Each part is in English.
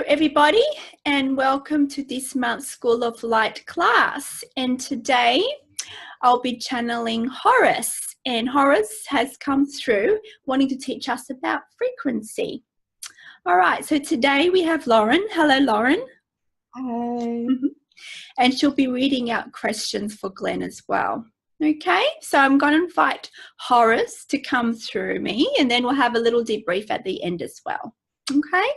Hello everybody and welcome to this month's School of Light class, and today I'll be channeling Horus, and Horus has come through wanting to teach us about frequency. All right, so today we have Lauren. Hello Lauren. Hi. And she'll be reading out questions for Glenn as well. Okay, so I'm going to invite Horus to come through me, and then we'll have a little debrief at the end as well. Okay?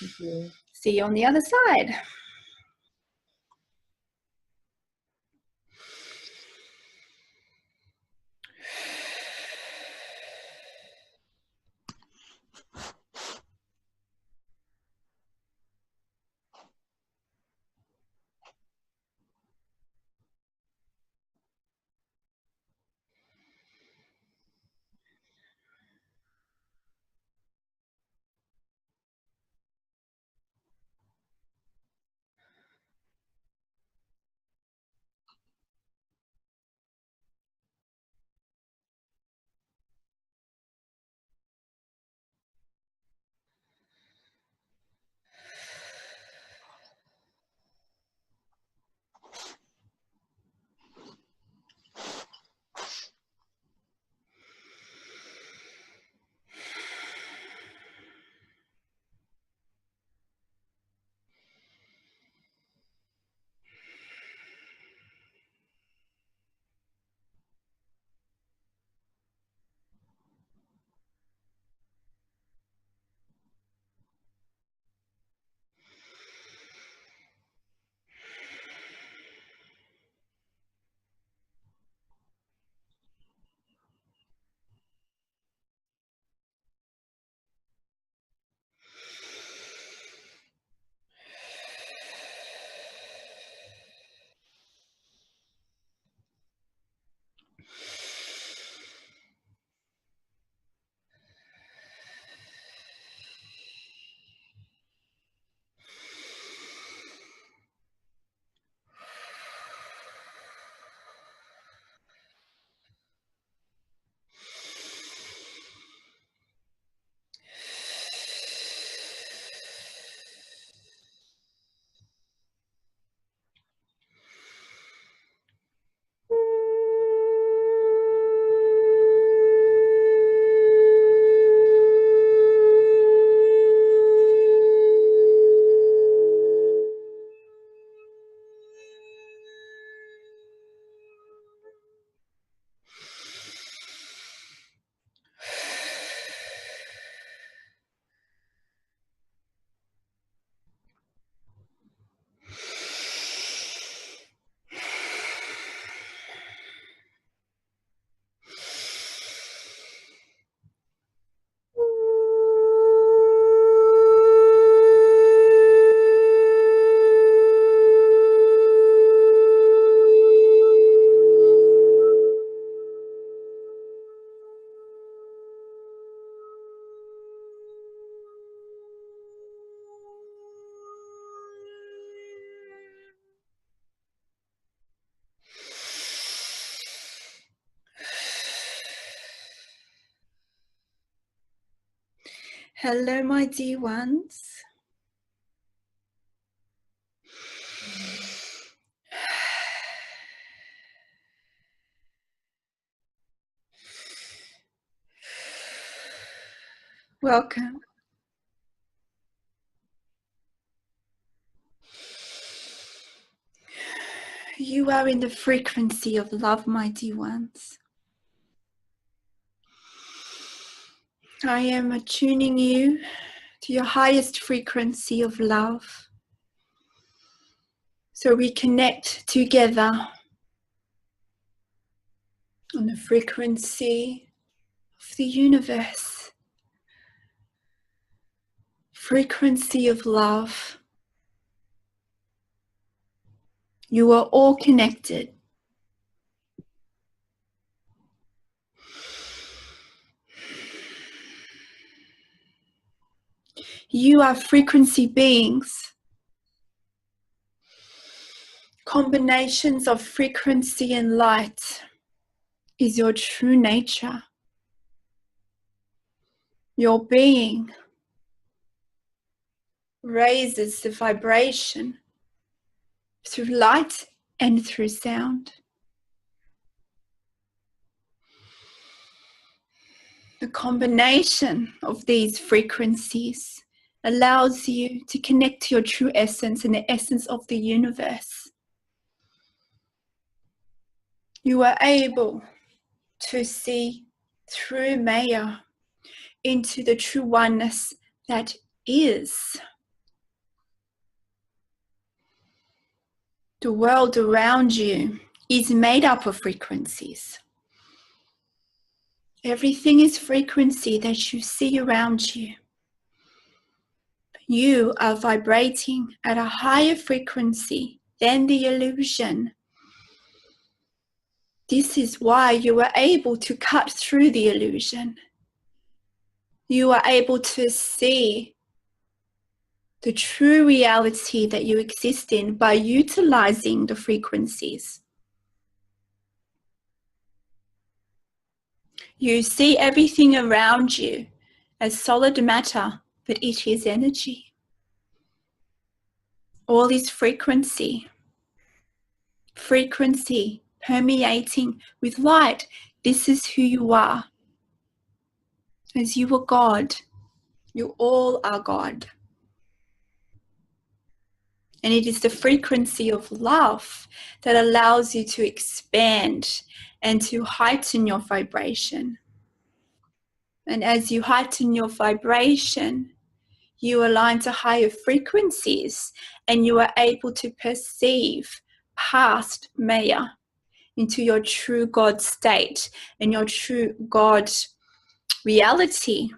Thank you. See you on the other side. Hello, my dear ones. Welcome. You are in the frequency of love, my dear ones. I am attuning you to your highest frequency of love, so we connect together on the frequency of the universe, frequency of love. You are all connected. You are frequency beings. Combinations of frequency and light is your true nature. Your being raises the vibration through light and through sound. The combination of these frequencies allows you to connect to your true essence and the essence of the universe. You are able to see through Maya into the true oneness that is. The world around you is made up of frequencies. Everything is frequency that you see around you. You are vibrating at a higher frequency than the illusion. This is why you are able to cut through the illusion. You are able to see the true reality that you exist in by utilizing the frequencies. You see everything around you as solid matter, but it is energy. All is frequency. Frequency permeating with light. This is who you are. As you are God, you all are God. And it is the frequency of love that allows you to expand and to heighten your vibration. And as you heighten your vibration, you align to higher frequencies and you are able to perceive past Maya into your true God state and your true God reality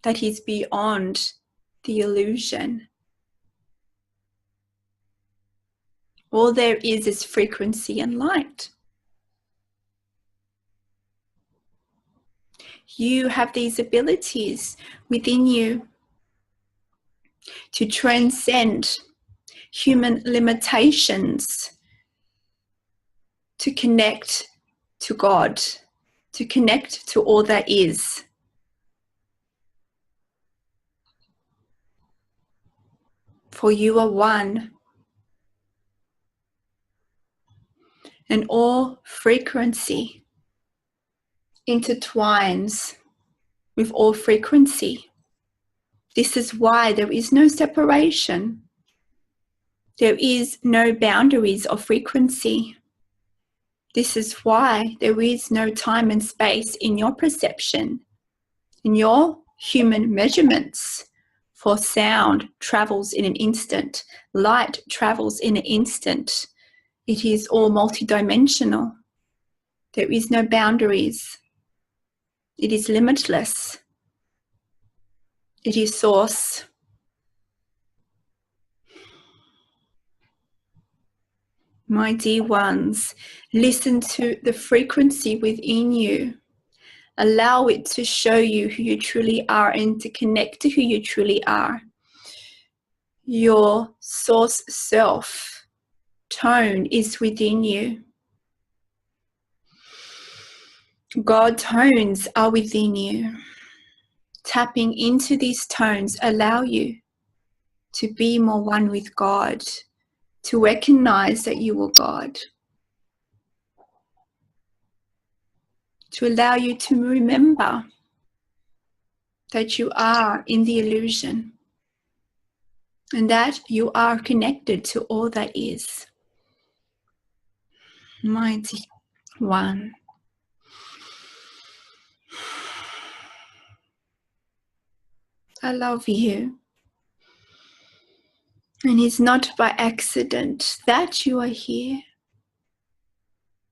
that is beyond the illusion. All there is frequency and light. You have these abilities within you to transcend human limitations, to connect to God, to connect to all that is. For you are one. And all frequency intertwines with all frequency. This is why there is no separation. There is no boundaries of frequency. This is why there is no time and space in your perception, in your human measurements. For sound travels in an instant, light travels in an instant. It is all multidimensional. There is no boundaries. It is limitless. It is source. My dear ones, listen to the frequency within you. Allow it to show you who you truly are and to connect to who you truly are. Your source self tone is within you. God tones are within you. Tapping into these tones allow you to be more one with God, to recognize that you are God, to allow you to remember that you are in the illusion and that you are connected to all that is. Mighty One. I love you. And it's not by accident that you are here.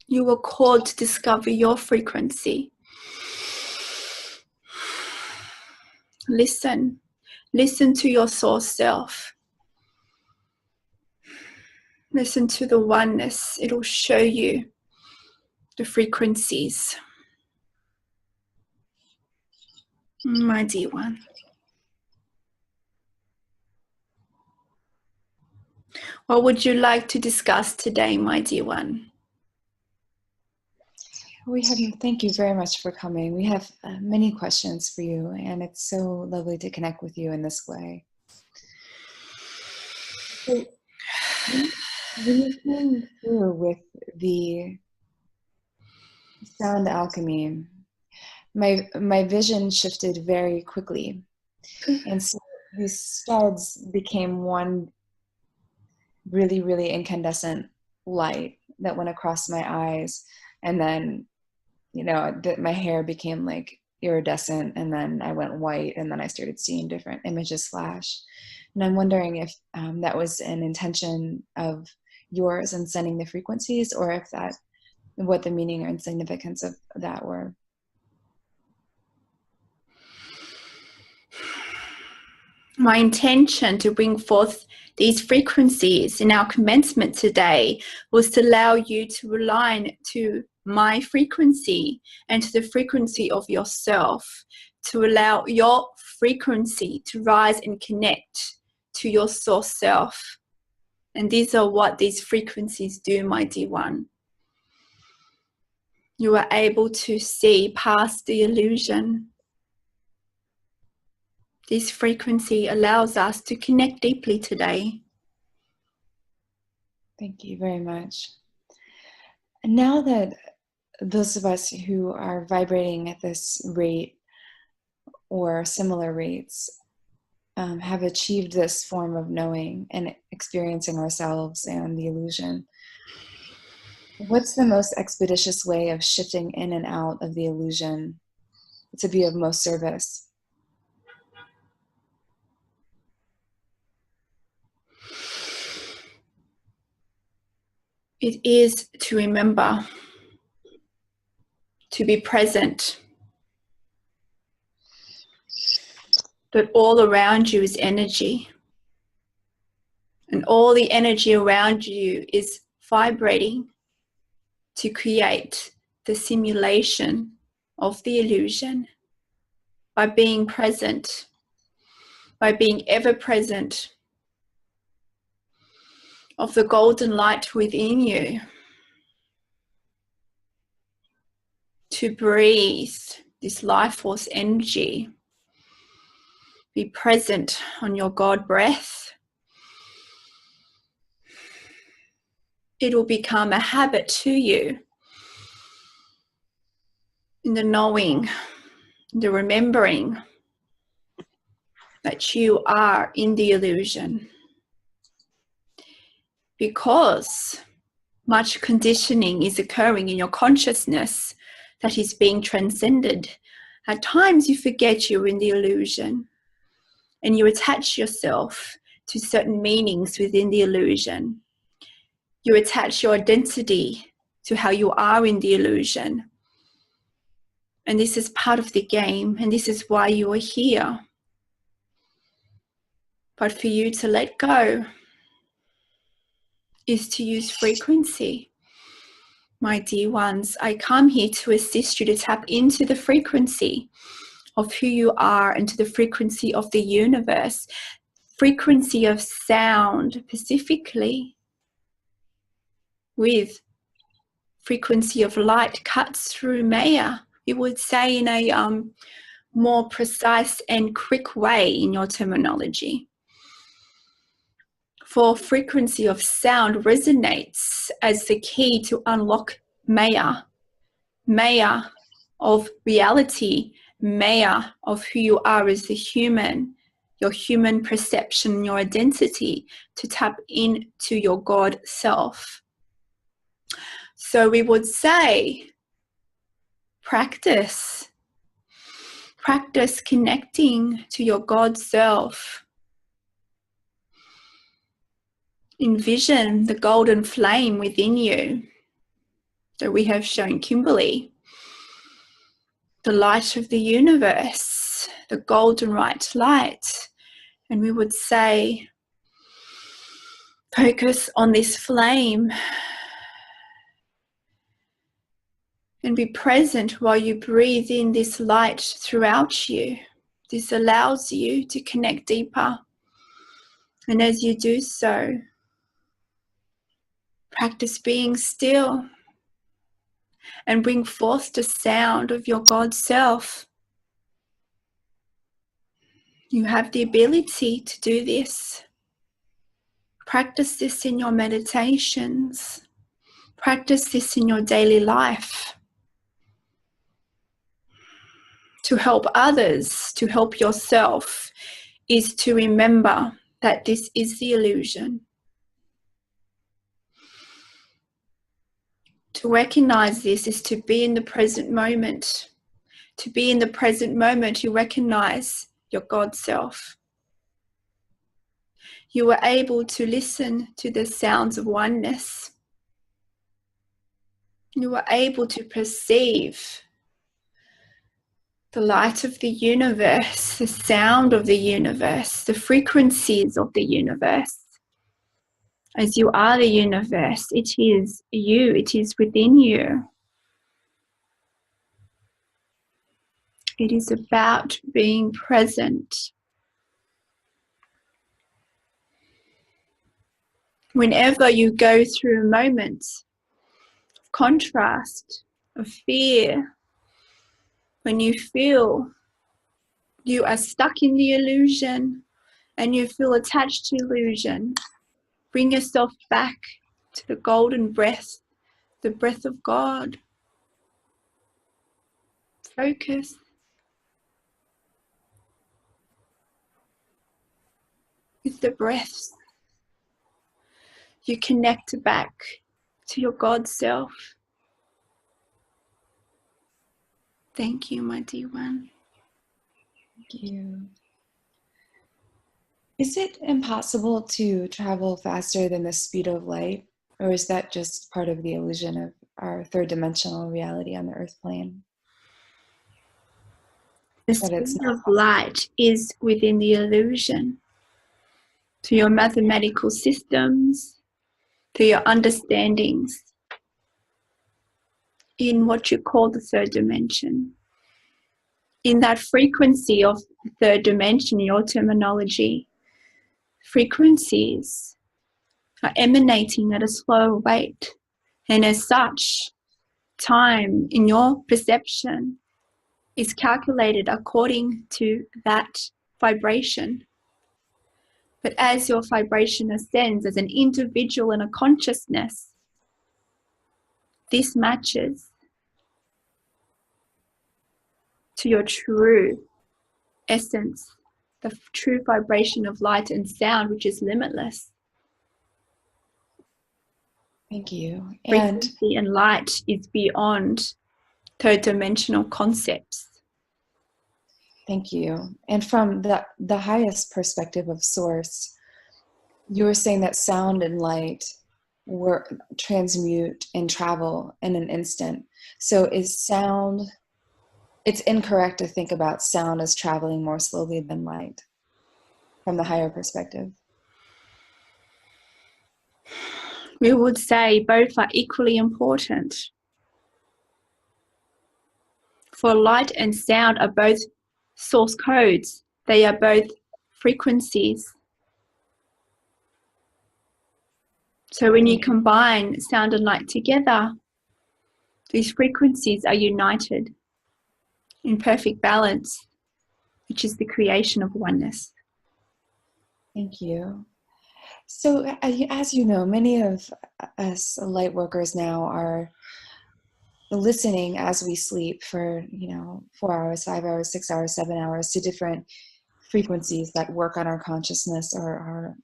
You were called to discover your frequency. Listen. Listen to your source self. Listen to the oneness. It'll show you the frequencies. My dear one. What would you like to discuss today, my dear one? Thank you very much for coming. We have many questions for you, and it's so lovely to connect with you in this way. So when you came through with the sound alchemy, my vision shifted very quickly. And so these studs became one really, really incandescent light that went across my eyes. And then, my hair became like iridescent, and then I went white, and then I started seeing different images flash. And I'm wondering if that was an intention of yours in sending the frequencies, or if what the meaning and significance of that were. My intention to bring forth these frequencies in our commencement today was to allow you to align to my frequency and to the frequency of yourself, to allow your frequency to rise and connect to your source self. And these are what these frequencies do, my dear one. You are able to see past the illusion. This frequency allows us to connect deeply today. Thank you very much. And now that those of us who are vibrating at this rate or similar rates have achieved this form of knowing and experiencing ourselves and the illusion, what's the most expeditious way of shifting in and out of the illusion to be of most service? It is to remember, to be present, that all around you is energy, and all the energy around you is vibrating to create the simulation of the illusion. By being present, by being ever present of the golden light within you, to breathe this life force energy, be present on your God breath. It will become a habit to you in the knowing, the remembering that you are in the illusion. Because much conditioning is occurring in your consciousness that is being transcended. At times you forget you're in the illusion and you attach yourself to certain meanings within the illusion. You attach your identity to how you are in the illusion. And this is part of the game, and this is why you are here. But for you to let go is to use frequency. My dear ones, I come here to assist you to tap into the frequency of who you are and to the frequency of the universe, frequency of sound specifically, with frequency of light cuts through Maya. We would say in a more precise and quick way in your terminology. For frequency of sound resonates as the key to unlock Maya, Maya of reality, Maya of who you are as a human, your human perception, your identity, to tap into your God self. So we would say, practice connecting to your God self. Envision the golden flame within you that we have shown Kimberly, the light of the universe, the golden right light. And we would say, focus on this flame and be present while you breathe in this light throughout you. This allows you to connect deeper. And as you do so, practice being still and bring forth the sound of your God self. You have the ability to do this. Practice this in your meditations. Practice this in your daily life. To help others, to help yourself, is to remember that this is the illusion. To recognize this is to be in the present moment. To be in the present moment, you recognize your God self. You are able to listen to the sounds of oneness. You are able to perceive the light of the universe, the sound of the universe, the frequencies of the universe. As you are the universe, it is you, it is within you. It is about being present. Whenever you go through moments of contrast, of fear, when you feel you are stuck in the illusion and you feel attached to illusion, bring yourself back to the golden breath, the breath of God. Focus. With the breaths, you connect back to your God self. Thank you, my dear one. Thank you. Is it impossible to travel faster than the speed of light? Or is that just part of the illusion of our third dimensional reality on the earth plane? The speed of light is within the illusion. To your mathematical systems, to your understandings in what you call the third dimension. In that frequency of the third dimension, your terminology, frequencies are emanating at a slower rate. And as such, time in your perception is calculated according to that vibration. But as your vibration ascends as an individual in a consciousness, this matches to your true essence, the true vibration of light and sound, which is limitless. Thank you. Frequency and light is beyond third dimensional concepts. Thank you. And from the highest perspective of source, you were saying that sound and light transmute and travel in an instant. So is sound, it's incorrect to think about sound as traveling more slowly than light from the higher perspective? We would say both are equally important. For light and sound are both source codes. They are both frequencies. So when you combine sound and light together, these frequencies are united in perfect balance, which is the creation of oneness. Thank you. So as you know, many of us light workers now are listening as we sleep for 4 hours, 5 hours, 6 hours, 7 hours to different frequencies that work on our consciousness or our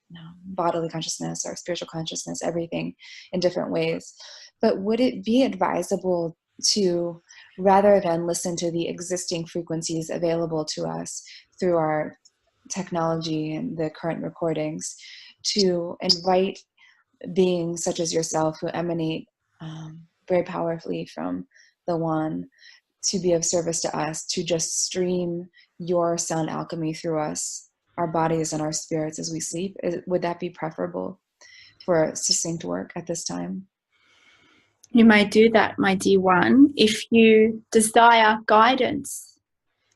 bodily consciousness, our spiritual consciousness, everything in different ways. But would it be advisable to, rather than listen to the existing frequencies available to us through our technology and the current recordings, to invite beings such as yourself who emanate very powerfully from the One to be of service to us, to just stream your sound alchemy through us, our bodies and our spirits as we sleep? Would that be preferable for succinct work at this time? You may do that, my dear one, if you desire guidance.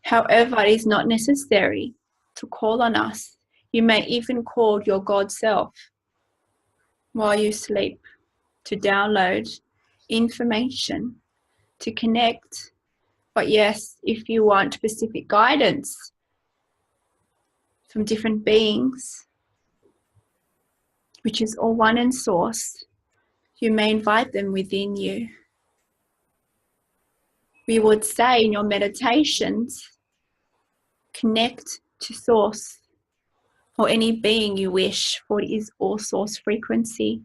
However, it is not necessary to call on us. You may even call your God self while you sleep to download information, to connect. But yes, if you want specific guidance from different beings, which is all one in source, you may invite them within you. We would say in your meditations, connect to source or any being you wish, for it is all source frequency,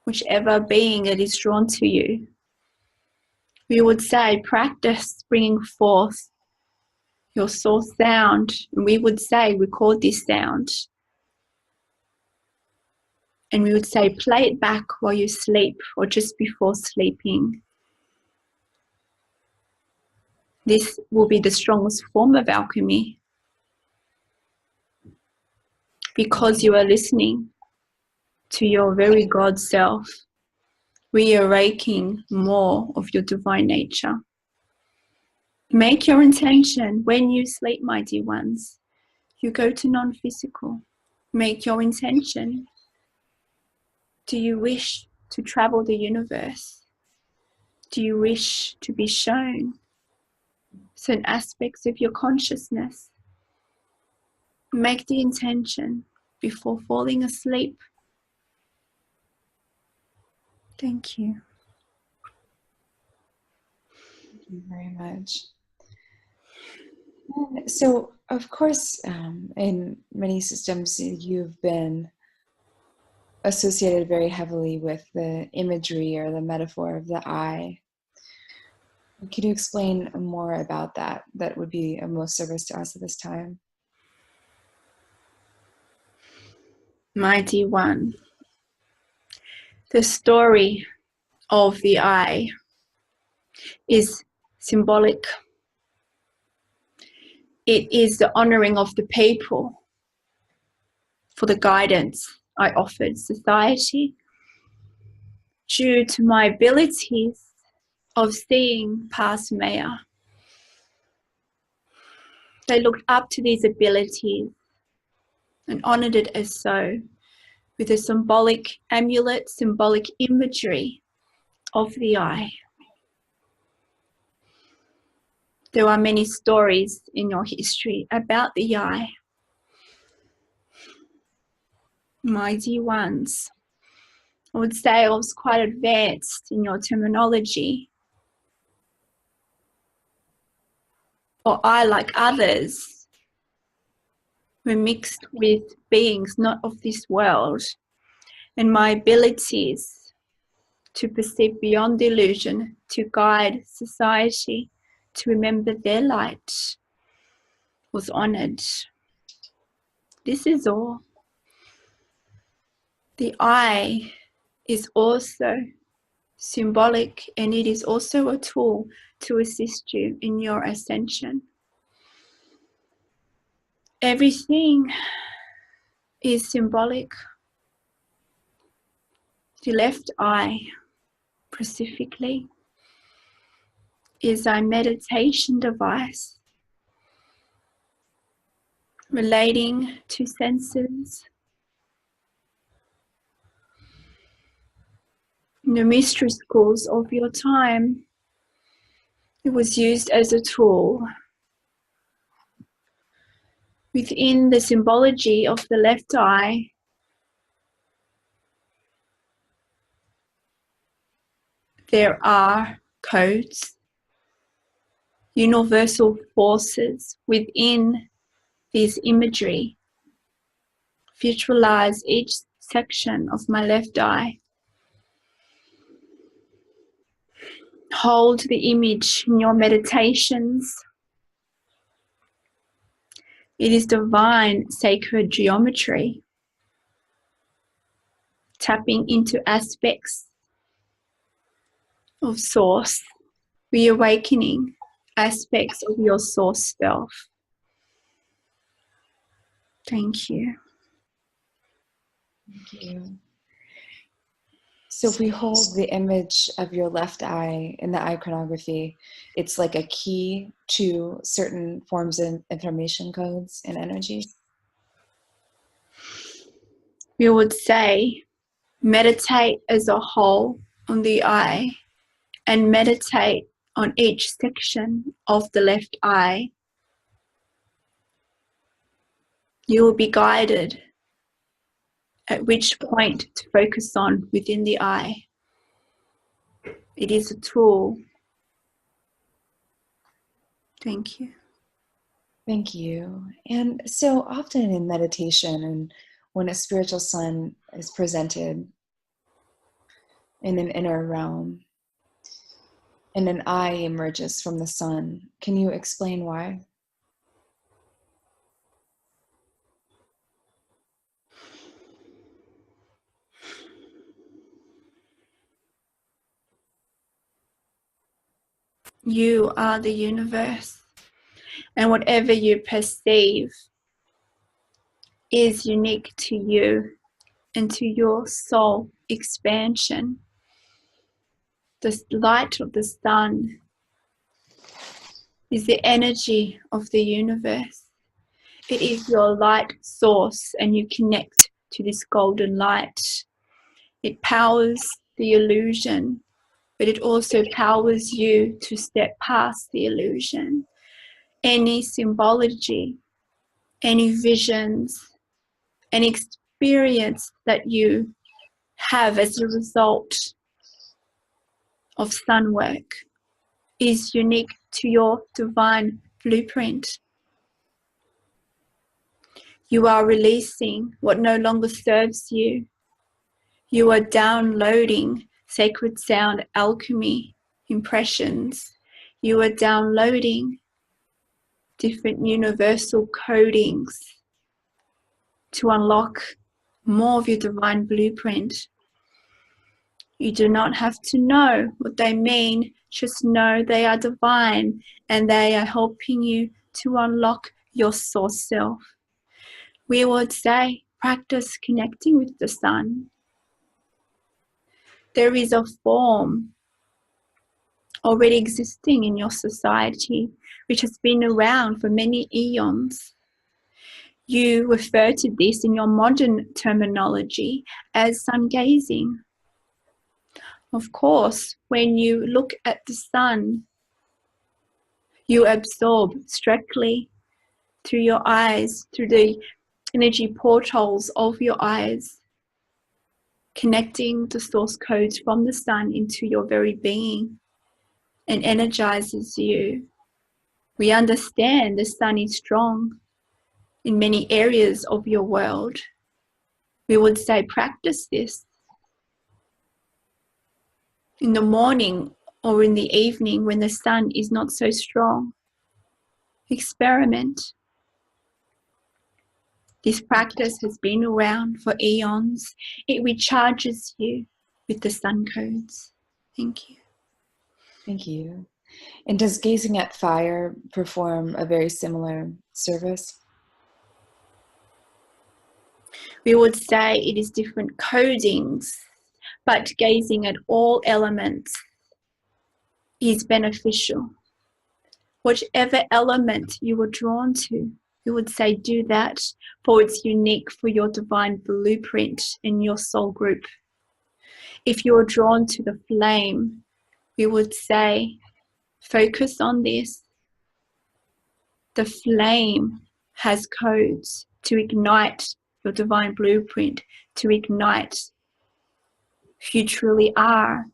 whichever being it is drawn to you. We would say practice bringing forth your source sound, and we would say record this sound. And we would say play it back while you sleep or just before sleeping. This will be the strongest form of alchemy because you are listening to your very God self, reawakening more of your divine nature. Make your intention when you sleep, my dear ones. You go to non-physical. Make your intention. Do you wish to travel the universe? Do you wish to be shown certain aspects of your consciousness? Make the intention before falling asleep. Thank you. Thank you very much. So, of course, in many systems, you've been associated very heavily with the imagery or the metaphor of the eye. Could you explain more about that? That would be of most service to us at this time. Mighty One, the story of the eye is symbolic. It is the honoring of the people for the guidance I offered society due to my abilities of seeing past Maya. They looked up to these abilities and honored it as so, with a symbolic amulet, symbolic imagery of the eye. There are many stories in your history about the eye. Mighty ones, I would say I was quite advanced in your terminology. Or I, like others, were mixed with beings not of this world, and my abilities to perceive beyond illusion, to guide society, to remember their light, was honored. This is all. The eye is also symbolic, and it is also a tool to assist you in your ascension. Everything is symbolic. The left eye, specifically, is a meditation device relating to senses. In the mystery schools of your time, it was used as a tool. Within the symbology of the left eye, there are codes, universal forces within this imagery. Visualize each section of my left eye. Hold the image in your meditations. It is divine sacred geometry, tapping into aspects of source, reawakening aspects of your source self. Thank you. Thank you. So if we hold the image of your left eye in the iconography, it's like a key to certain forms of information codes and energies. We would say meditate as a whole on the eye and meditate on each section of the left eye. You will be guided at which point to focus on within the eye. It is a tool. Thank you. Thank you. And so often in meditation, and when a spiritual sun is presented in an inner realm, and an eye emerges from the sun, can you explain why? You are the universe, and whatever you perceive is unique to you and to your soul expansion. The light of the sun is the energy of the universe. It is your light source, and you connect to this golden light. It powers the illusion, but it also powers you to step past the illusion. Any symbology, any visions, any experience that you have as a result of sun work is unique to your divine blueprint. You are releasing what no longer serves you. You are downloading Sacred Sound Alchemy impressions. You are downloading different universal codings to unlock more of your divine blueprint. You do not have to know what they mean, just know they are divine and they are helping you to unlock your source self. We would say, practice connecting with the sun. There is a form already existing in your society which has been around for many eons. You refer to this in your modern terminology as sun gazing. Of course, when you look at the sun, you absorb directly through your eyes, through the energy portals of your eyes, connecting the source codes from the sun into your very being, and energizes you. We understand the sun is strong in many areas of your world. We would say practice this in the morning or in the evening when the sun is not so strong. Experiment. This practice has been around for eons. It recharges you with the sun codes. Thank you. Thank you. And does gazing at fire perform a very similar service? We would say it is different codings, but gazing at all elements is beneficial. Whichever element you are drawn to, we would say do that, for it's unique for your divine blueprint in your soul group. If you are drawn to the flame, we would say focus on this. The flame has codes to ignite your divine blueprint, to ignite who you truly are.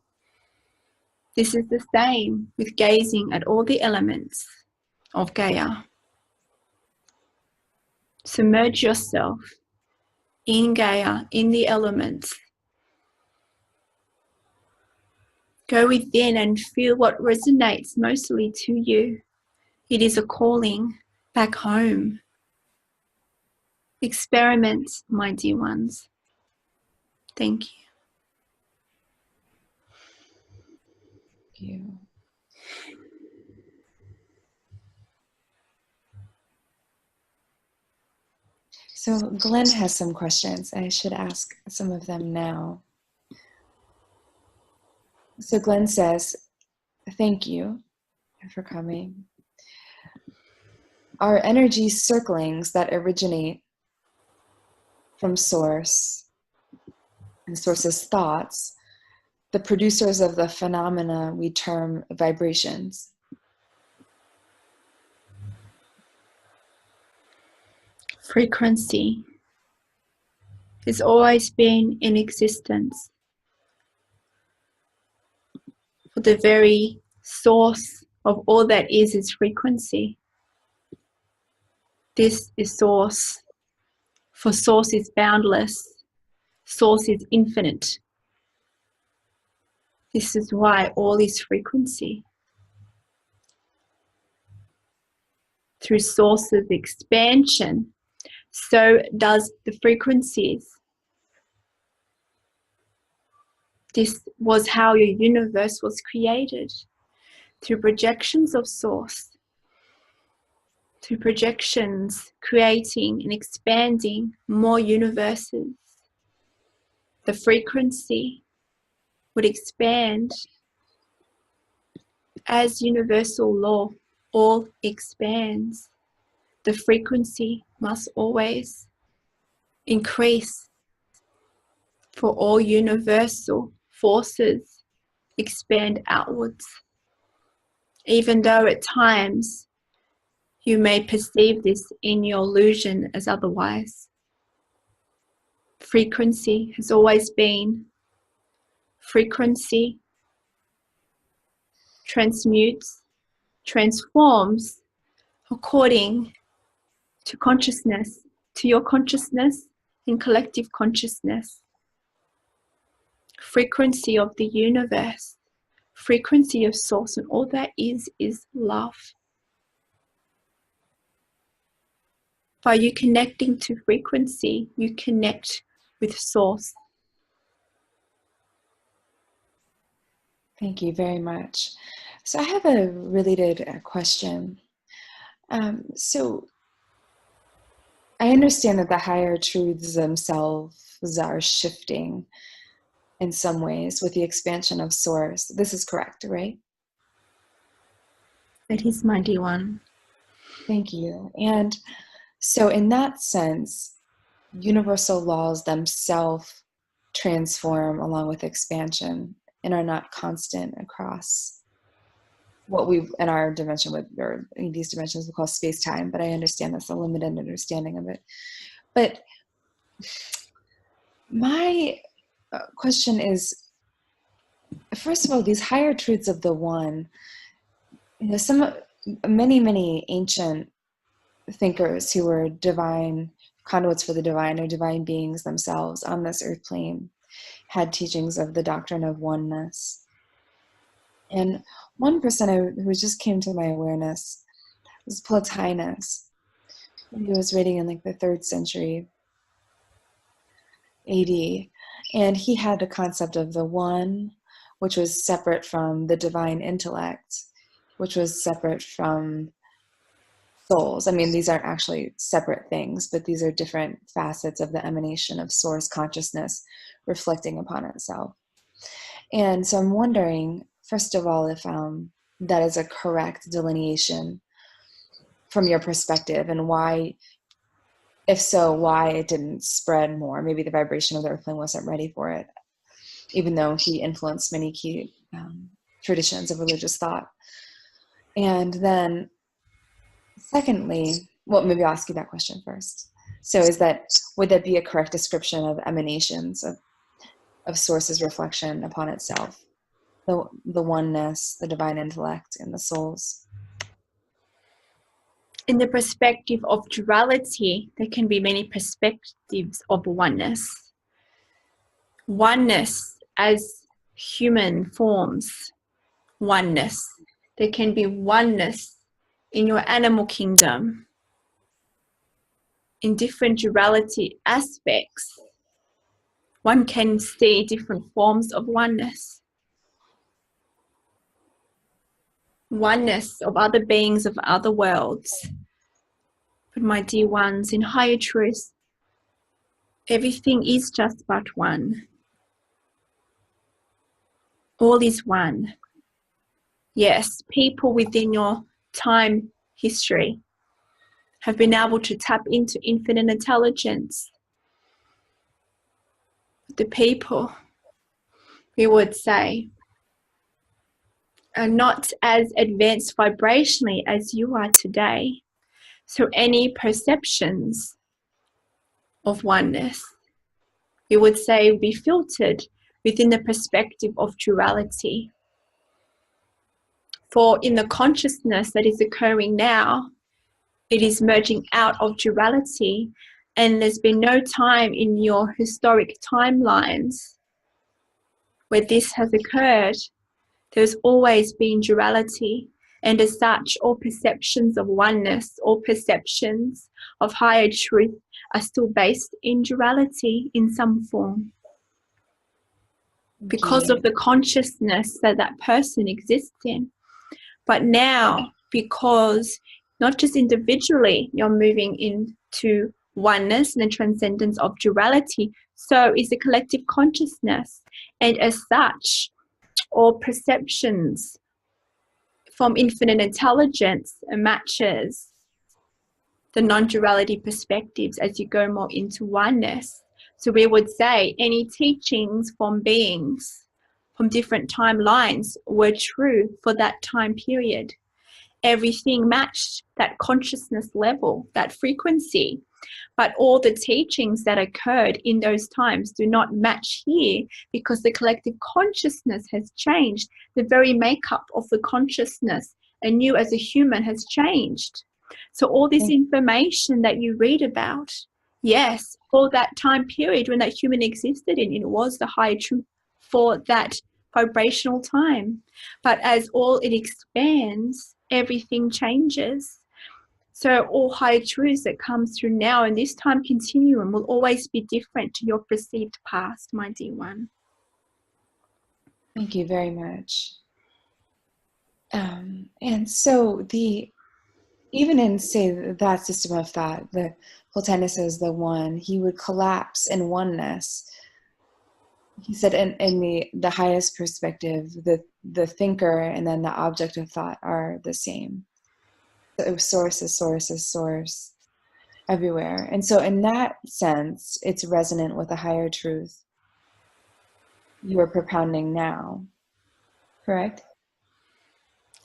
This is the same with gazing at all the elements of Gaia. Submerge yourself in Gaia, in the elements. Go within and feel what resonates mostly to you. It is a calling back home. Experiment, my dear ones. Thank you. Thank you. So Glenn has some questions. I should ask some of them now. So Glenn says, thank you for coming. Are energy circlings that originate from source and source's thoughts the producers of the phenomena we term vibrations? Frequency has always been in existence. For the very source of all that is frequency. This is source. For source is boundless. Source is infinite. This is why all is frequency. Through source's expansion, so does the frequencies. This was how your universe was created, through projections of source, through projections creating and expanding more universes. The frequency would expand as universal law. All expands. The frequency must always increase, for all universal forces expand outwards. Even though at times you may perceive this in your illusion as otherwise. Frequency has always been. Frequency transmutes, transforms according to consciousness, to your consciousness and collective consciousness. Frequency of the universe, frequency of source, and all that is love. By you connecting to frequency, you connect with source. Thank you very much. So I have a related question. So I understand that the higher truths themselves are shifting in some ways with the expansion of source. This is correct, right? That is my dear one. Thank you. And so in that sense, universal laws themselves transform along with expansion and are not constant across what we in our dimension would, or in these dimensions we call space-time, but I understand that's a limited understanding of it. But my question is, first of all, these higher truths of the one, many ancient thinkers who were divine conduits for the divine or divine beings themselves on this earth plane had teachings of the doctrine of oneness. And one person who just came to my awareness was Plotinus. He was writing in like the 3rd century AD, and he had a concept of the one, which was separate from the divine intellect, which was separate from souls. I mean, these aren't actually separate things, but these are different facets of the emanation of source consciousness reflecting upon itself. And so I'm wondering, first of all, if that is a correct delineation from your perspective, and why, if so, why it didn't spread more. Maybe the vibration of the earth plane wasn't ready for it, even though he influenced many key traditions of religious thought. And then secondly, well, maybe I'll ask you that question first. So would that be a correct description of emanations of source's reflection upon itself? The oneness, the divine intellect, and the souls. In the perspective of duality, there can be many perspectives of oneness. Oneness as human forms, oneness. There can be oneness in your animal kingdom, in different duality aspects. One can see different forms of oneness. Oneness of other beings of other worlds. But my dear ones, in higher truth, everything is just but one. All is one. Yes, people within your time history have been able to tap into infinite intelligence. The people, we would say, are not as advanced vibrationally as you are today. So any perceptions of oneness we would say, be filtered within the perspective of duality. For in the consciousness that is occurring now, it is merging out of duality, and there's been no time in your historic timelines where this has occurred. There's always been duality, and as such, all perceptions of oneness, all perceptions of higher truth are still based in duality in some form. Because of the consciousness that that person exists in. But now, because not just individually you're moving into oneness and the transcendence of duality, so is the collective consciousness. And as such, all perceptions from infinite intelligence matches the non-duality perspectives as you go more into oneness. So we would say any teachings from beings from different timelines were true for that time period. Everything matched that consciousness level, that frequency. But all the teachings that occurred in those times do not match here because the collective consciousness has changed. The very makeup of the consciousness and you as a human has changed. So all this information that you read about, yes, for that time period when that human existed in, it was the high truth for that vibrational time. But as all it expands, everything changes. So all high truths that comes through now in this time continuum will always be different to your perceived past, my dear one. Thank you very much. And so even in, say, that system of thought, the Plotinus is the one, he would collapse in oneness. He said in the highest perspective, the thinker and then the object of thought are the same. So source is source is source everywhere. And so in that sense, it's resonant with a higher truth you are propounding now, correct?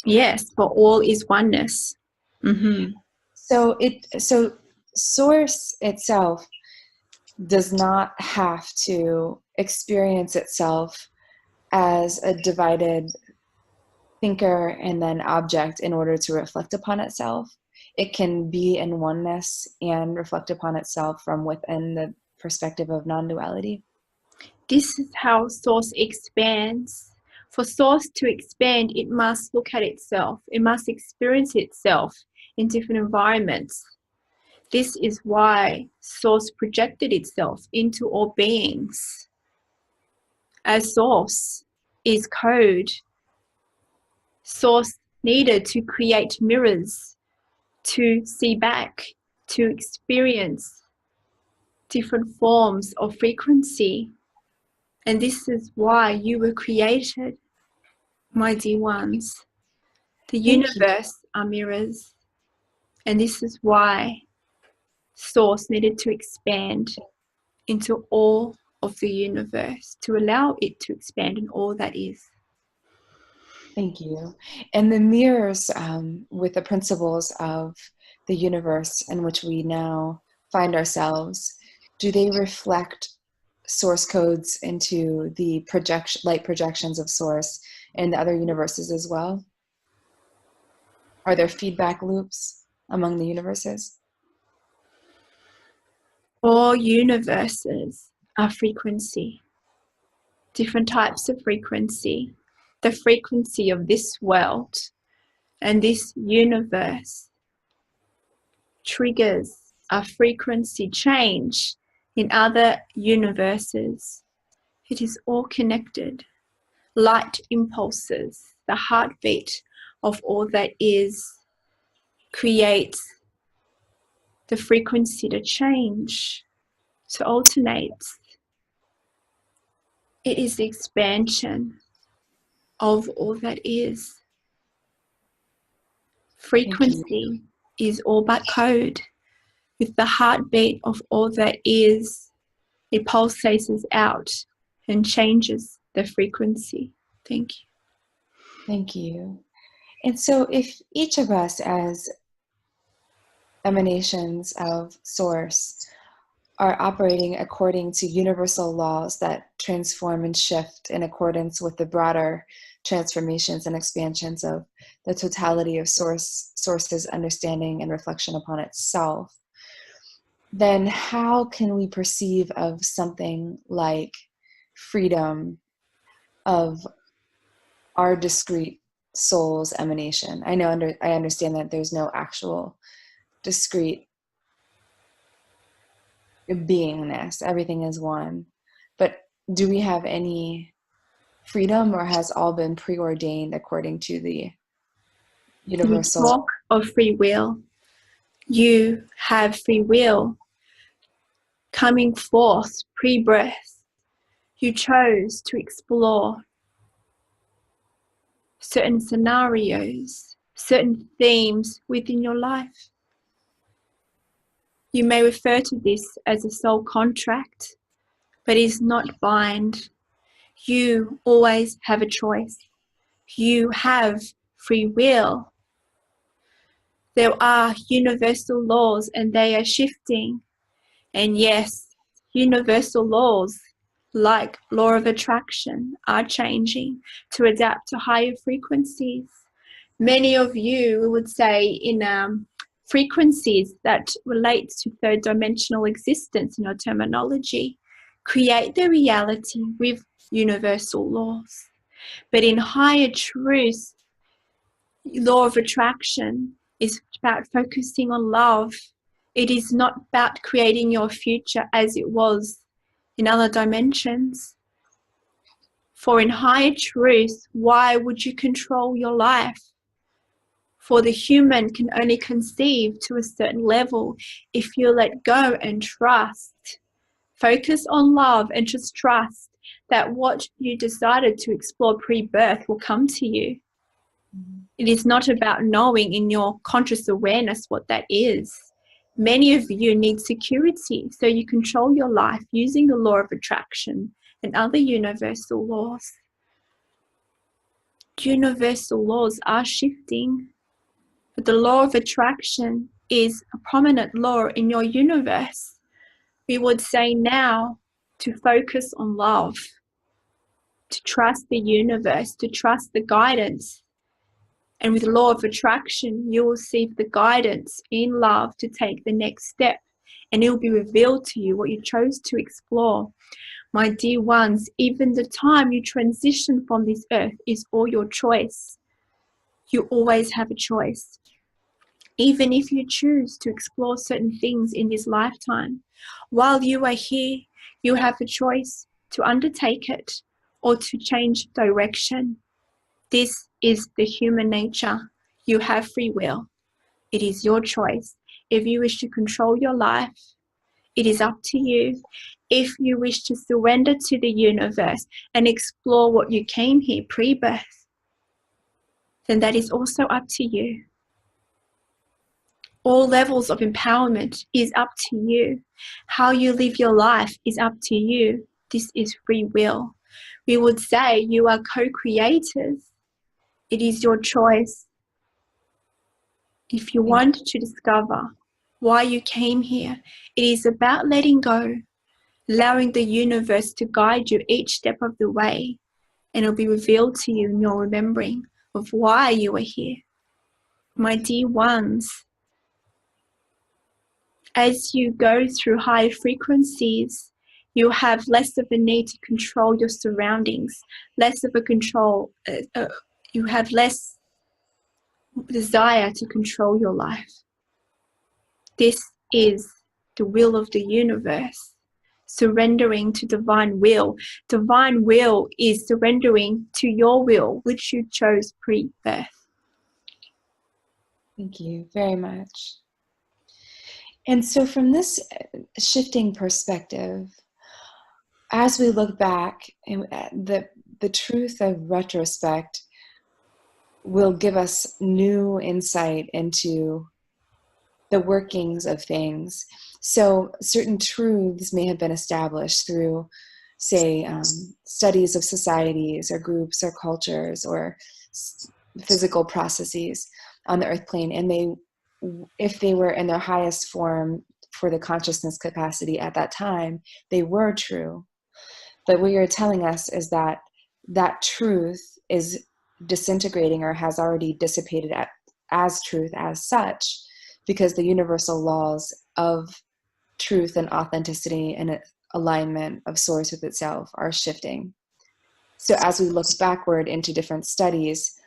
Yes, for all is oneness. Mm-hmm. So source itself does not have to experience itself as a divided thinker and then object in order to reflect upon itself. It can be in oneness and reflect upon itself from within the perspective of non-duality. This is how source expands. For source to expand, it must look at itself. It must experience itself in different environments. This is why source projected itself into all beings. As source is code, source needed to create mirrors to see back, to experience different forms of frequency. And this is why you were created, my dear ones. The universe are mirrors. And this is why source needed to expand into all of the universe, to allow it to expand in all that is. Thank you. And the mirrors with the principles of the universe in which we now find ourselves, do they reflect source codes into the light projections of source in the other universes as well? Are there feedback loops among the universes? All universes are frequency, different types of frequency. The frequency of this world and this universe triggers a frequency change in other universes. It is all connected. Light impulses, the heartbeat of all that is, creates the frequency to change, to alternate. It is the expansion of all that is. Frequency is all but code. With the heartbeat of all that is, it pulsates out and changes the frequency. Thank you. Thank you. And so if each of us as emanations of source are operating according to universal laws that transform and shift in accordance with the broader transformations and expansions of the totality of source's understanding and reflection upon itself, then how can we perceive of something like freedom of our discrete soul's emanation? I understand that there's no actual discrete beingness. Everything is one. But do we have any freedom, or has all been preordained according to the universal? You talk of free will. You have free will coming forth pre-birth. You chose to explore certain scenarios, certain themes within your life. You may refer to this as a soul contract, but it is not bind. You always have a choice. You have free will. There are universal laws and they are shifting. And yes, universal laws like law of attraction are changing to adapt to higher frequencies. Many of you would say in frequencies that relate to third dimensional existence in your terminology, create the reality with universal laws. But in higher truth, law of attraction is about focusing on love. It is not about creating your future as it was in other dimensions. For in higher truth, why would you control your life? For the human can only conceive to a certain level if you let go and trust. Focus on love and just trust that what you decided to explore pre-birth will come to you. It is not about knowing in your conscious awareness what that is. Many of you need security, so you control your life using the law of attraction and other universal laws. Universal laws are shifting, but the law of attraction is a prominent law in your universe. We would say now to focus on love, to trust the universe, to trust the guidance. And with the law of attraction, you will receive the guidance in love to take the next step. And it will be revealed to you what you chose to explore. My dear ones, even the time you transition from this earth is all your choice. You always have a choice. Even if you choose to explore certain things in this lifetime, while you are here, you have a choice to undertake it or to change direction. This is the human nature. You have free will. It is your choice. If you wish to control your life, it is up to you. If you wish to surrender to the universe and explore what you came here pre-birth, then that is also up to you. All levels of empowerment is up to you. How you live your life is up to you. This is free will. We would say you are co-creators. It is your choice. If you want to discover why you came here, it is about letting go, allowing the universe to guide you each step of the way, and it will be revealed to you in your remembering of why you are here. My dear ones, as you go through high frequencies, you have less of a need to control your surroundings, less of a control, you have less desire to control your life. This is the will of the universe, surrendering to divine will. Divine will is surrendering to your will, which you chose pre-birth. Thank you very much. And so from this shifting perspective, as we look back, the truth of retrospect will give us new insight into the workings of things. So certain truths may have been established through, say, studies of societies or groups or cultures or physical processes on the earth plane, and if they were in their highest form for the consciousness capacity at that time, they were true. But what you're telling us is that that truth is disintegrating or has already dissipated as truth as such, because the universal laws of truth and authenticity and alignment of source with itself are shifting. So as we look backward into different studies,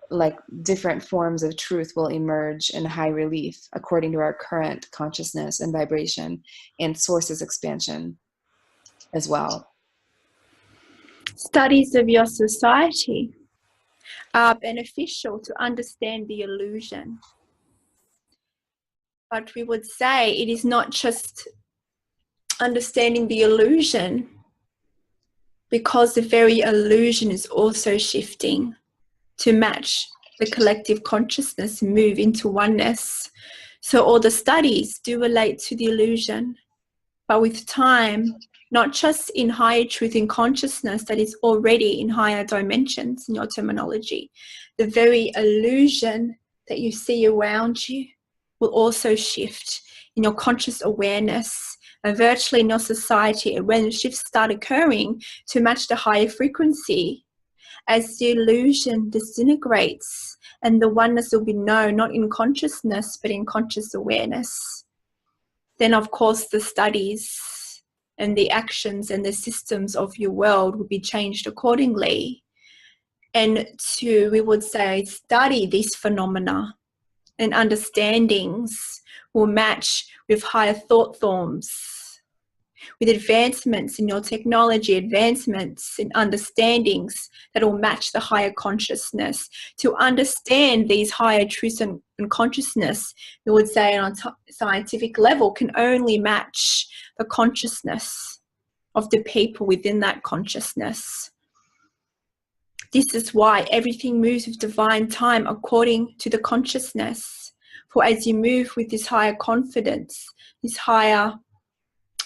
like different forms of truth will emerge in high relief according to our current consciousness and vibration, and source's expansion as well. Studies of your society are beneficial to understand the illusion. But we would say it is not just understanding the illusion, because the very illusion is also shifting to match the collective consciousness and move into oneness. So all the studies do relate to the illusion, but with time, not just in higher truth in consciousness that is already in higher dimensions in your terminology, the very illusion that you see around you will also shift in your conscious awareness and virtually in your society when shifts start occurring to match the higher frequency. As the illusion disintegrates and the oneness will be known not in consciousness but in conscious awareness, then of course the studies and the actions and the systems of your world will be changed accordingly. And to, we would say, study these phenomena and understandings will match with higher thought forms, with advancements in your technology, advancements in understandings that will match the higher consciousness. To understand these higher truths and consciousness, we would say on a scientific level, can only match the consciousness of the people within that consciousness. This is why everything moves with divine time according to the consciousness. For as you move with this higher confidence, this higher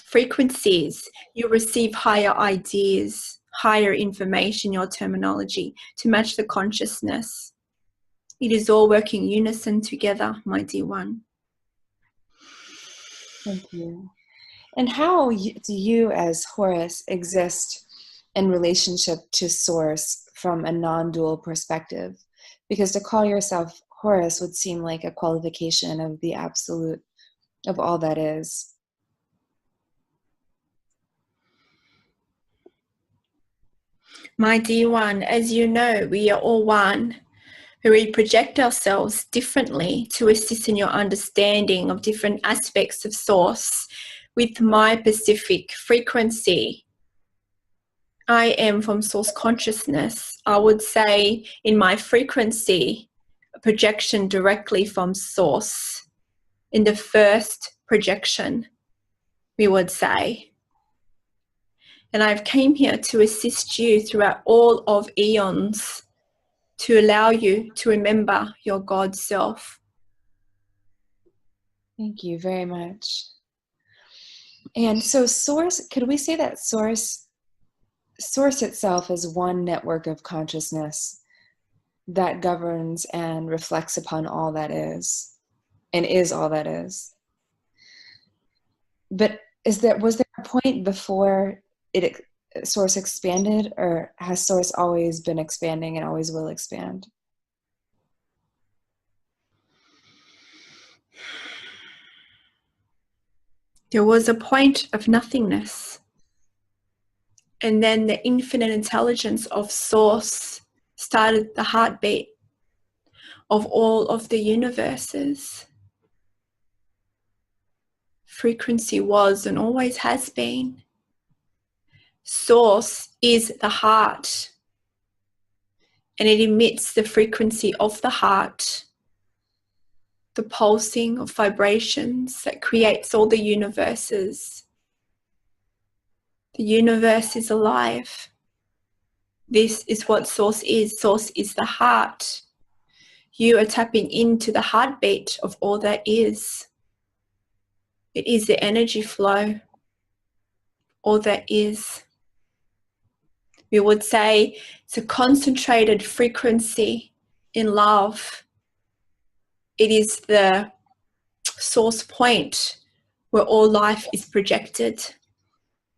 frequencies, you receive higher ideas, higher information, your terminology, to match the consciousness. It is all working unison together, my dear one. Thank you. And how do you as Horus exist in relationship to source from a non-dual perspective? Because to call yourself Horus would seem like a qualification of the absolute of all that is. My dear one, as you know, we are all one. We project ourselves differently to assist in your understanding of different aspects of source. With my specific frequency, I am from source consciousness. I would say in my frequency, a projection directly from source. In the first projection, we would say. And I've came here to assist you throughout all of eons, to allow you to remember your God self. Thank you very much. And so source, could we say that source itself is one network of consciousness that governs and reflects upon all that is, and is all that is? But was there a point before source expanded, or has source always been expanding and always will expand? There was a point of nothingness. And then the infinite intelligence of source started the heartbeat of all of the universes. Frequency was and always has been. Source is the heart, and it emits the frequency of the heart, the pulsing of vibrations that creates all the universes. The universe is alive. This is what source is. Source is the heart. You are tapping into the heartbeat of all that is. It is the energy flow. All that is. We would say it's a concentrated frequency in love. It is the source point where all life is projected,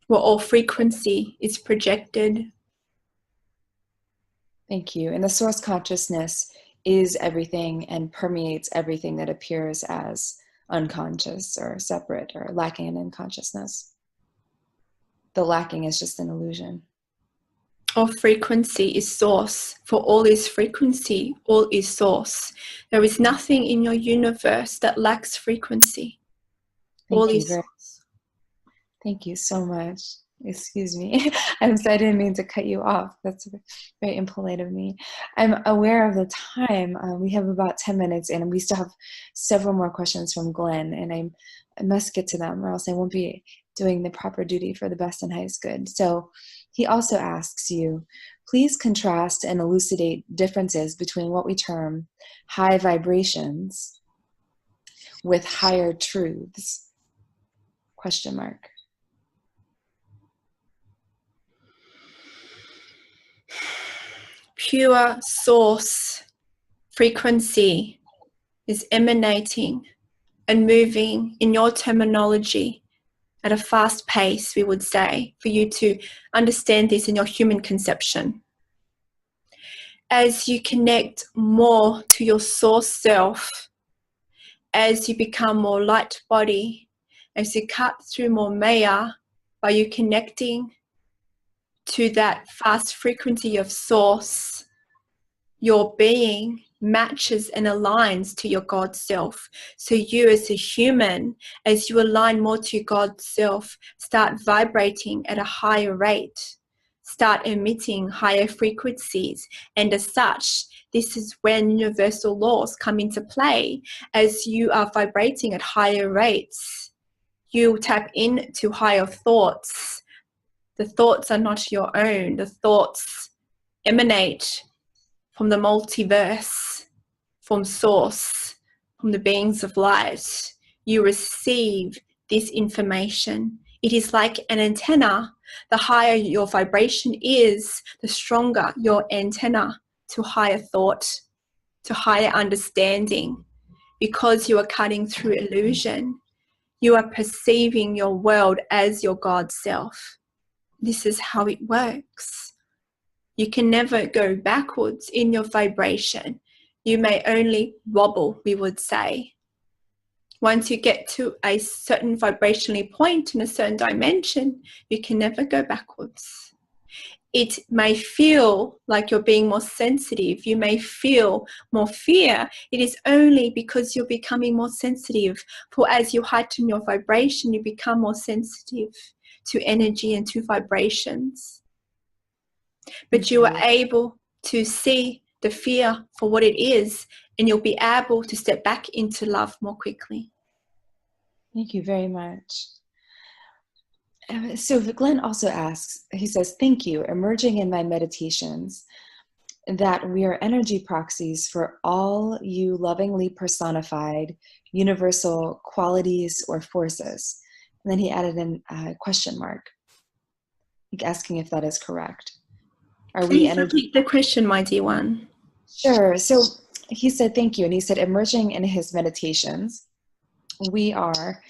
where all frequency is projected. Thank you. And the source consciousness is everything and permeates everything that appears as unconscious or separate or lacking in consciousness. The lacking is just an illusion. All frequency is source, for all is frequency, all is source. There is nothing in your universe that lacks frequency. All is source. Thank you so much. Excuse me. I'm sorry, I didn't mean to cut you off. That's very impolite of me. I'm aware of the time. We have about 10 minutes and we still have several more questions from Glenn, and I must get to them or else I won't be doing the proper duty for the best and highest good. So he also asks you, please contrast and elucidate differences between what we term high vibrations with higher truths? Question mark. Pure source frequency is emanating and moving, in your terminology, at a fast pace, we would say, for you to understand this in your human conception. As you connect more to your source self, as you become more light body, as you cut through more Maya, by you connecting to that fast frequency of source, your being matches and aligns to your God self. So you as a human, as you align more to your God self, start vibrating at a higher rate, start emitting higher frequencies. And as such, this is when universal laws come into play. As you are vibrating at higher rates, you tap into higher thoughts. The thoughts are not your own. The thoughts emanate from the multiverse, from source, from the beings of light. You receive this information. It is like an antenna. The higher your vibration is, the stronger your antenna to higher thought, to higher understanding. Because you are cutting through illusion, you are perceiving your world as your God self. This is how it works. You can never go backwards in your vibration. You may only wobble, we would say. Once you get to a certain vibrationally point in a certain dimension, you can never go backwards. It may feel like you're being more sensitive. You may feel more fear. It is only because you're becoming more sensitive. For as you heighten your vibration, you become more sensitive to energy and to vibrations. But you are able to see the fear for what it is, and you'll be able to step back into love more quickly. Thank you very much. So Glenn also asks, he says, thank you, emerging in my meditations, that we are energy proxies for all you lovingly personified universal qualities or forces. And then he added in a question mark, asking if that is correct. Are we Please repeat the question, my dear one. Sure. So he said, thank you. And he said, emerging in his meditations, we are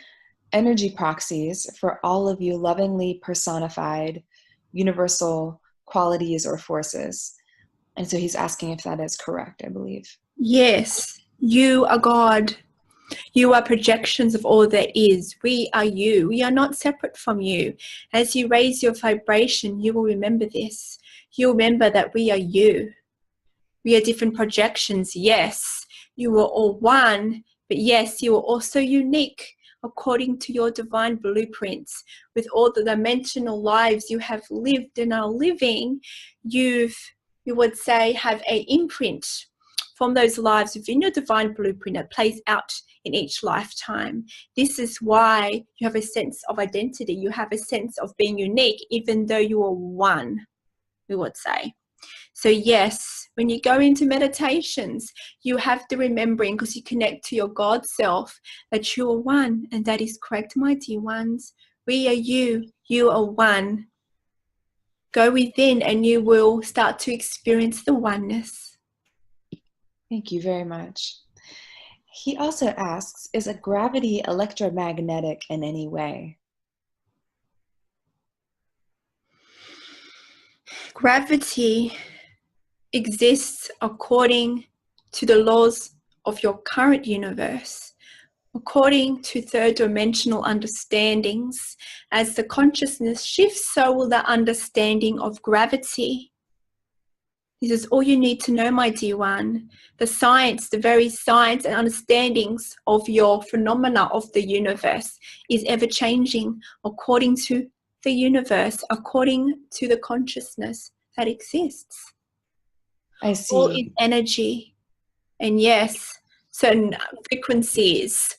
energy proxies for all of you lovingly personified universal qualities or forces. And so he's asking if that is correct, I believe. Yes, you are God. You are projections of all that is. We are you. We are not separate from you. As you raise your vibration, you will remember this. You'll remember that we are you. We are different projections. Yes, you are all one, but yes, you are also unique according to your divine blueprints. With all the dimensional lives you have lived and are living, you would say, have an imprint from those lives within your divine blueprint that plays out in each lifetime. This is why you have a sense of identity. You have a sense of being unique, even though you are one, we would say. So yes, when you go into meditations, you have to remembering, because you connect to your God self, that you are one. And that is correct, my dear ones. We are you. You are one. Go within and you will start to experience the oneness. Thank you very much. He also asks, is a gravity electromagnetic in any way? Gravity exists according to the laws of your current universe, according to third dimensional understandings. As the consciousness shifts, so will the understanding of gravity. This is all you need to know, my dear one. The science, the very science and understandings of your phenomena of the universe is ever changing according to the universe, according to the consciousness that exists. I All is see. energy. And yes, certain frequencies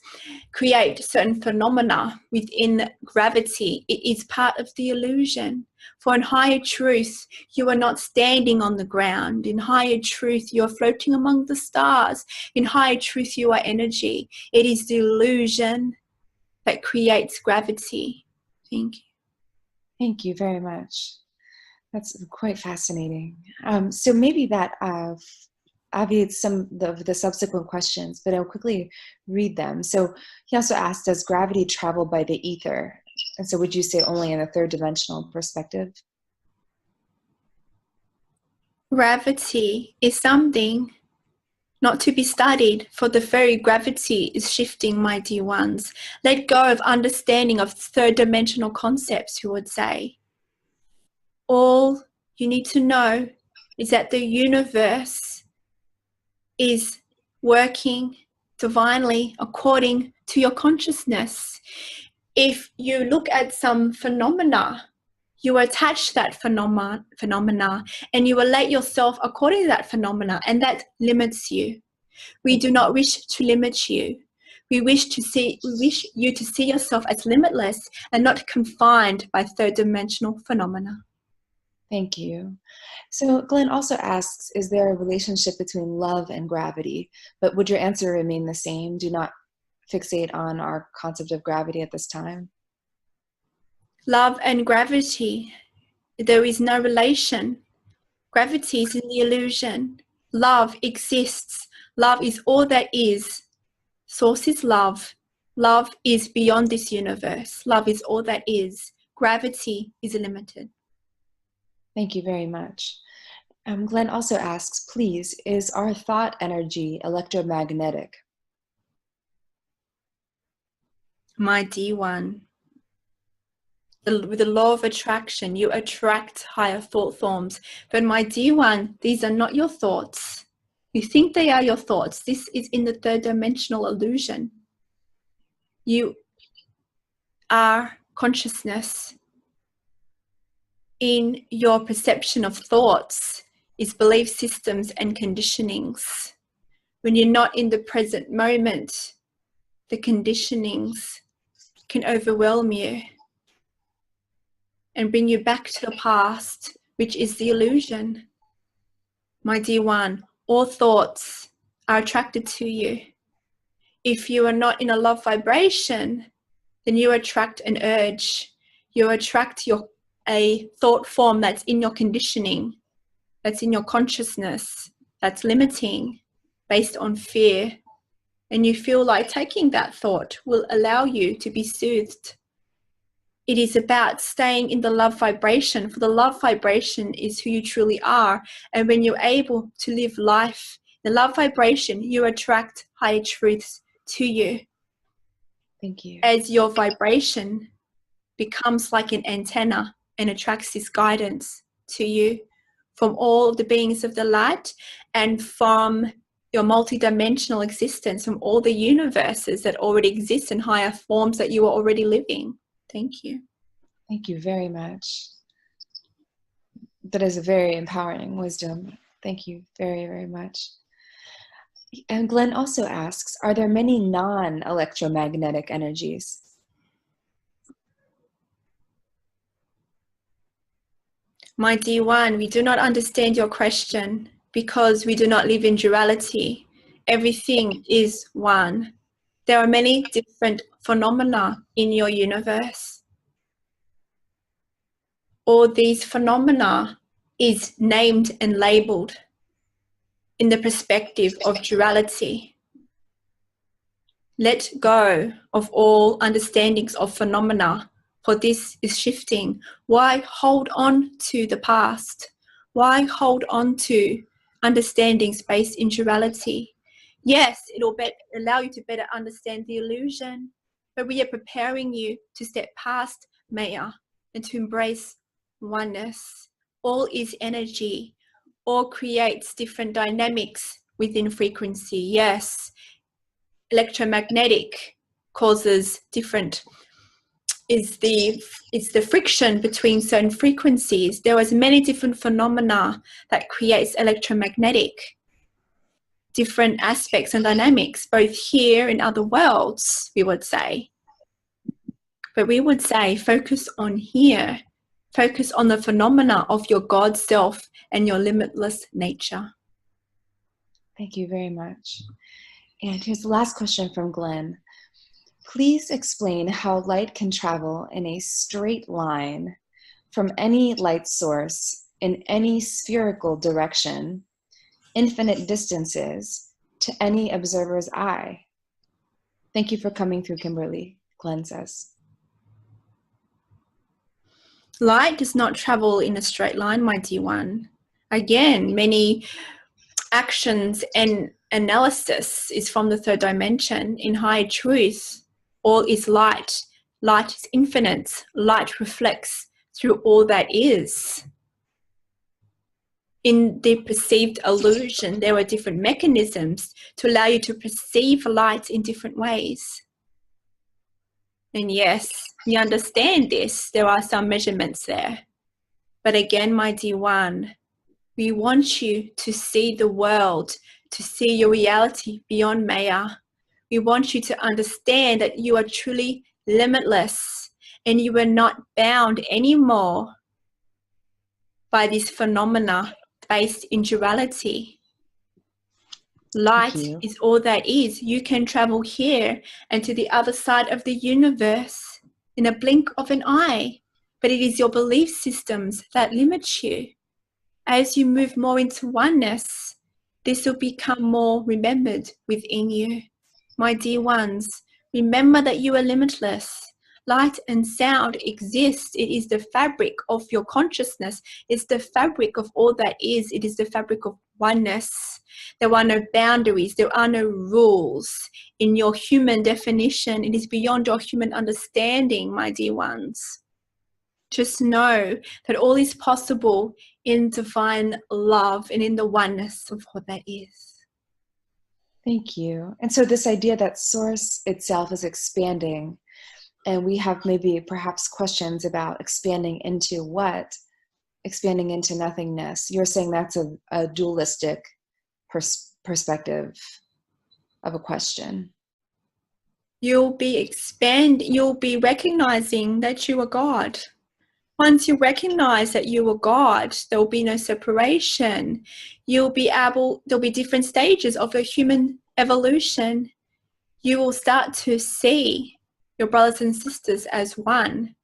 create certain phenomena within gravity. It is part of the illusion. For in higher truth, you are not standing on the ground. In higher truth, you are floating among the stars. In higher truth, you are energy. It is the illusion that creates gravity. Thank you. Thank you very much. That's quite fascinating. So maybe that obviates some of the subsequent questions, but I'll quickly read them. So he also asked, does gravity travel by the ether? And so would you say only in a third dimensional perspective? Gravity is something not to be studied, for the very gravity is shifting, my dear ones. Let go of understanding of third dimensional concepts, you would say. All you need to know is that the universe is working divinely according to your consciousness. If you look at some phenomena, you attach that phenomena and you relate yourself according to that phenomena, and that limits you. We do not wish to limit you. We wish you to see yourself as limitless and not confined by third dimensional phenomena. Thank you. So Glenn also asks, is there a relationship between love and gravity? But would your answer remain the same? Do not fixate on our concept of gravity at this time. Love and gravity, there is no relation. Gravity is in the illusion. Love exists. Love is all that is. Source is love. Love is beyond this universe. Love is all that is. Gravity is limited. Thank you very much. Glenn also asks, please, is our thought energy electromagnetic? My dear one, with the law of attraction, you attract higher thought forms. But my dear one, these are not your thoughts. You think they are your thoughts. This is in the third dimensional illusion. You are consciousness. In your perception of thoughts is belief systems and conditionings. When you're not in the present moment, the conditionings can overwhelm you and bring you back to the past, which is the illusion. My dear one, all thoughts are attracted to you. If you are not in a love vibration, then you attract an urge. You attract a thought form that's in your conditioning, that's in your consciousness, that's limiting, based on fear. And you feel like taking that thought will allow you to be soothed. It is about staying in the love vibration, for the love vibration is who you truly are. And when you're able to live life, the love vibration, you attract higher truths to you. Thank you. As your vibration becomes like an antenna and attracts this guidance to you from all the beings of the light and from your multidimensional existence, from all the universes that already exist in higher forms that you are already living. Thank you. Thank you very much. That is a very empowering wisdom. Thank you very, very much. And Glenn also asks, are there many non-electromagnetic energies? My dear one, we do not understand your question because we do not live in duality. Everything is one. There are many different phenomena in your universe. All these phenomena is named and labeled in the perspective of duality. Let go of all understandings of phenomena, for this is shifting. Why hold on to the past? Why hold on to understandings based in duality? Yes, it'll allow you to better understand the illusion, but we are preparing you to step past Maya and to embrace oneness. All is energy. All creates different dynamics within frequency. Yes, electromagnetic causes different is the friction between certain frequencies. There is many different phenomena that creates electromagnetic different aspects and dynamics, both here and other worlds, we would say. But we would say focus on here. Focus on the phenomena of your God self and your limitless nature. Thank you very much. And here's the last question from Glenn. Please explain how light can travel in a straight line from any light source in any spherical direction, infinite distances, to any observer's eye. Thank you for coming through, Kimberly, Glenn says. Light does not travel in a straight line, my dear one. Again, many actions and analysis is from the third dimension. In higher truth, all is light. Light is infinite. Light reflects through all that is. In the perceived illusion, there are different mechanisms to allow you to perceive light in different ways. And yes, you understand this. There are some measurements there. But again, my dear one, we want you to see the world, to see your reality beyond Maya. We want you to understand that you are truly limitless and you are not bound anymore by this phenomena based in duality. Light is all that is. You can travel here and to the other side of the universe in a blink of an eye, but it is your belief systems that limit you. As you move more into oneness, this will become more remembered within you. My dear ones, remember that you are limitless. Light and sound exist. It is the fabric of your consciousness. It's the fabric of all that is. It is the fabric of oneness. There are no boundaries. There are no rules. In your human definition, it is beyond your human understanding, my dear ones. Just know that all is possible in divine love and in the oneness of what that is. Thank you. And so this idea that source itself is expanding, and we have maybe perhaps questions about expanding into what? Expanding into nothingness. You're saying that's a dualistic perspective of a question. You'll be recognizing that you are God. Once you recognize that you are God, there will be no separation. There'll be different stages of your human evolution. You will start to see your brothers and sisters as one.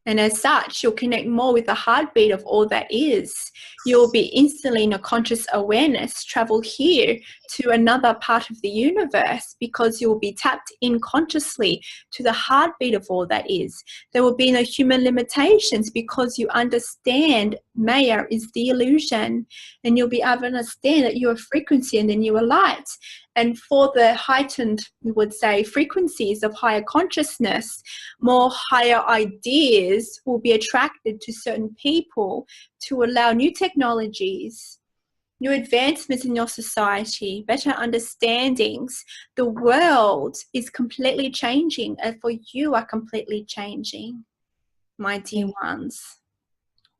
And as such, you'll connect more with the heartbeat of all that is. You'll be instantly in a conscious awareness, travel here to another part of the universe, because you'll be tapped in consciously to the heartbeat of all that is. There will be no human limitations because you understand Maya is the illusion, and you'll be able to understand that you are frequency and then you are light. And for the heightened, we would say, frequencies of higher consciousness, more higher ideas will be attracted to certain people to allow new technologies, new advancements in your society, better understandings. The world is completely changing, and for you are completely changing, my dear ones.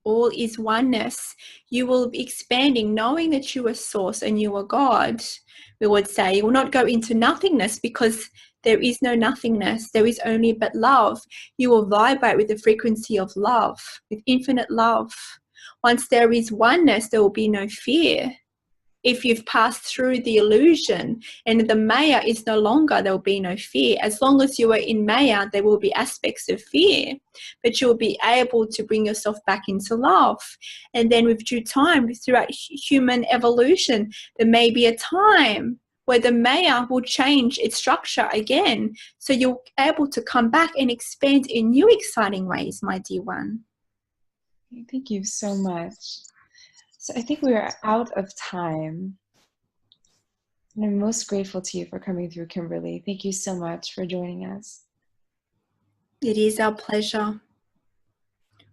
All is oneness. You will be expanding, knowing that you are source and you are God. We would say you will not go into nothingness, because there is no nothingness. There is only but love. You will vibrate with the frequency of love, with infinite love. Once there is oneness, there will be no fear. If you've passed through the illusion and the Maya is no longer, there will be no fear. As long as you are in Maya, there will be aspects of fear, but you'll be able to bring yourself back into love. And then with due time, throughout human evolution, there may be a time where the Maya will change its structure again. So you're able to come back and expand in new exciting ways, my dear one. Thank you so much. So I think we are out of time. And I'm most grateful to you for coming through, Kimberly. Thank you so much for joining us. It is our pleasure.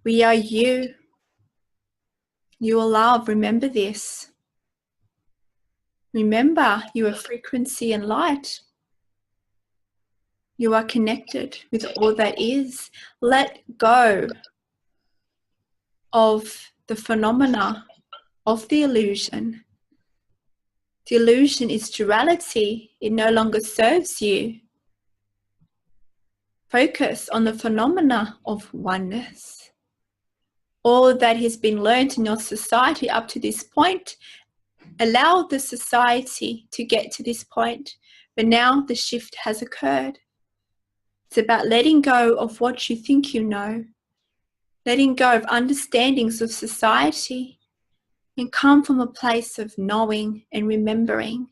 We are you. You are love. Remember this. Remember, you are frequency and light. You are connected with all that is. Let go of the phenomena of the illusion. The illusion is duality. It no longer serves you. Focus on the phenomena of oneness. All that has been learned in your society up to this point, allow the society to get to this point, but now the shift has occurred. It's about letting go of what you think you know, letting go of understandings of society, and come from a place of knowing and remembering.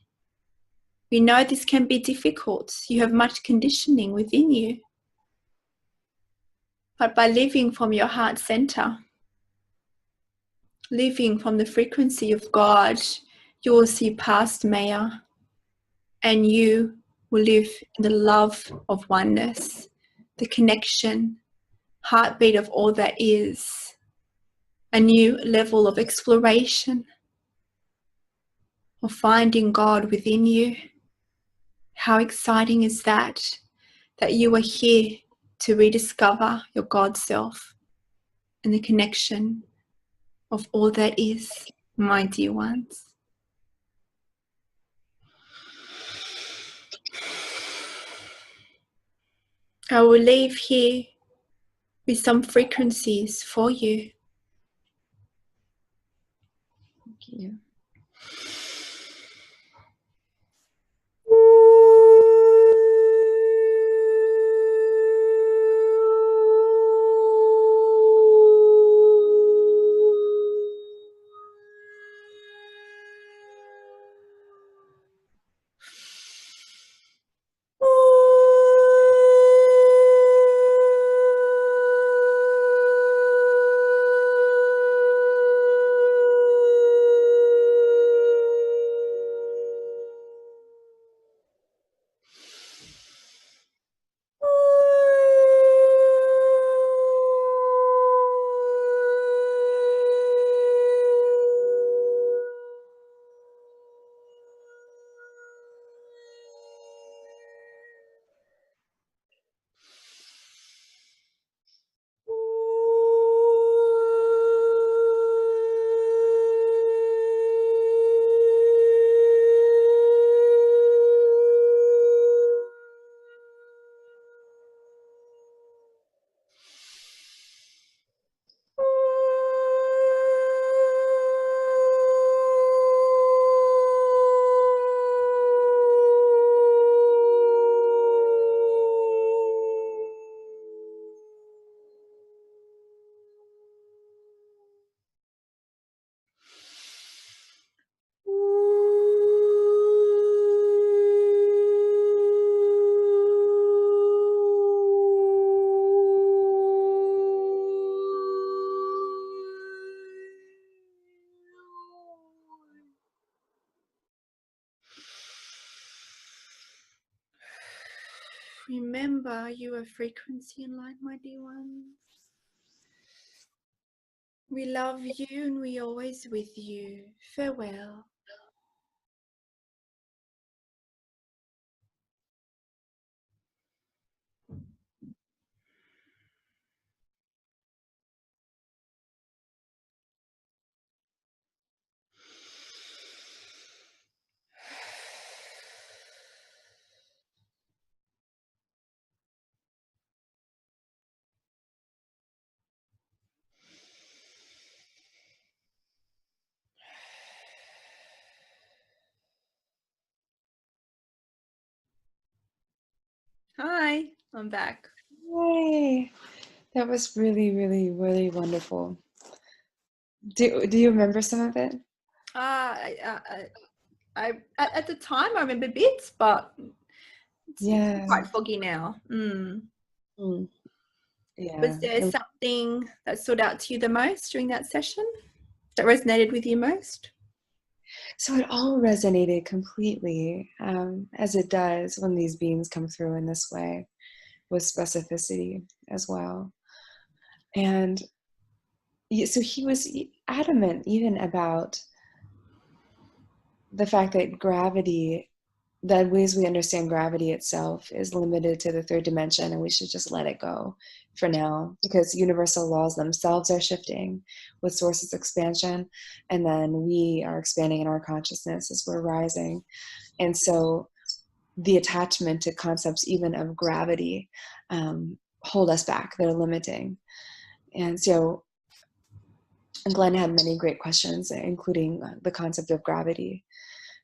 We know this can be difficult. You have much conditioning within you. But by living from your heart center, living from the frequency of God, you will see past Maya, and you will live in the love of oneness, the connection, heartbeat of all that is, a new level of exploration, of finding God within you. How exciting is that, that you are here to rediscover your God self and the connection of all that is, my dear ones. I will leave here with some frequencies for you. Thank you. Remember, you are frequency and light, my dear ones. We love you and we are always with you. Farewell. Hi, I'm back. Yay! That was really, really, really wonderful. Do you remember some of it? At the time I remember bits, but it's Yeah. quite foggy now. Yeah. Was there something that stood out to you the most during that session, that resonated with you most? So it all resonated completely, as it does when these beings come through in this way, with specificity as well. And so he was adamant even about the fact that gravity, the ways we understand gravity itself, is limited to the third dimension, and we should just let it go for now, because universal laws themselves are shifting with sources expansion, and then we are expanding in our consciousness as we're rising. And so the attachment to concepts even of gravity hold us back. They're limiting. And so Glenn had many great questions, including the concept of gravity.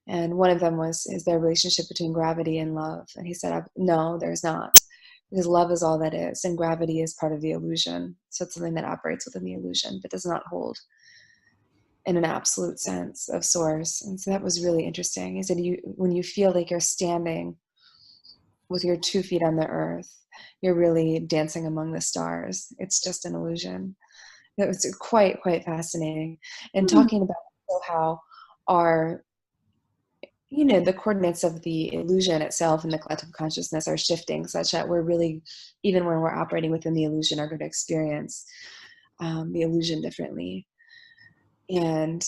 And one of them was, is there a relationship between gravity and love? And he said, no, there's not. Because love is all that is, and gravity is part of the illusion. So it's something that operates within the illusion, but does not hold in an absolute sense of source. And so that was really interesting. He said, when you feel like you're standing with your 2 feet on the earth, you're really dancing among the stars. It's just an illusion. That was quite fascinating. And talking about how our, the coordinates of the illusion itself and the collective consciousness are shifting, such that we're really, even when we're operating within the illusion, are going to experience the illusion differently. And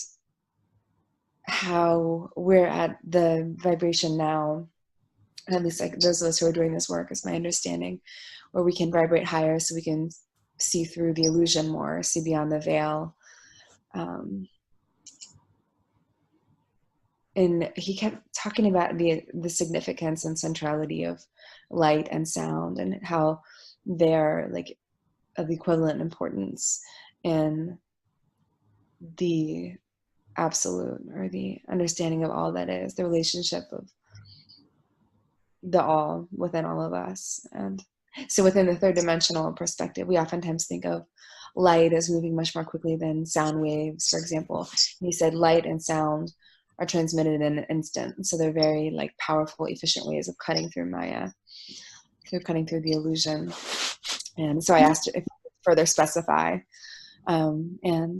how we're at the vibration now, at least like those of us who are doing this work, is my understanding, where we can vibrate higher so we can see through the illusion more, see beyond the veil. And he kept talking about the significance and centrality of light and sound, and how they're like of equivalent importance in the absolute, or the understanding of all that is, the relationship of the all within all of us. And so within the third dimensional perspective, we oftentimes think of light as moving much more quickly than sound waves, for example. And he said light and sound are transmitted in an instant. So they're very like powerful, efficient ways of cutting through Maya, cutting through the illusion. And so I asked if he could further specify. And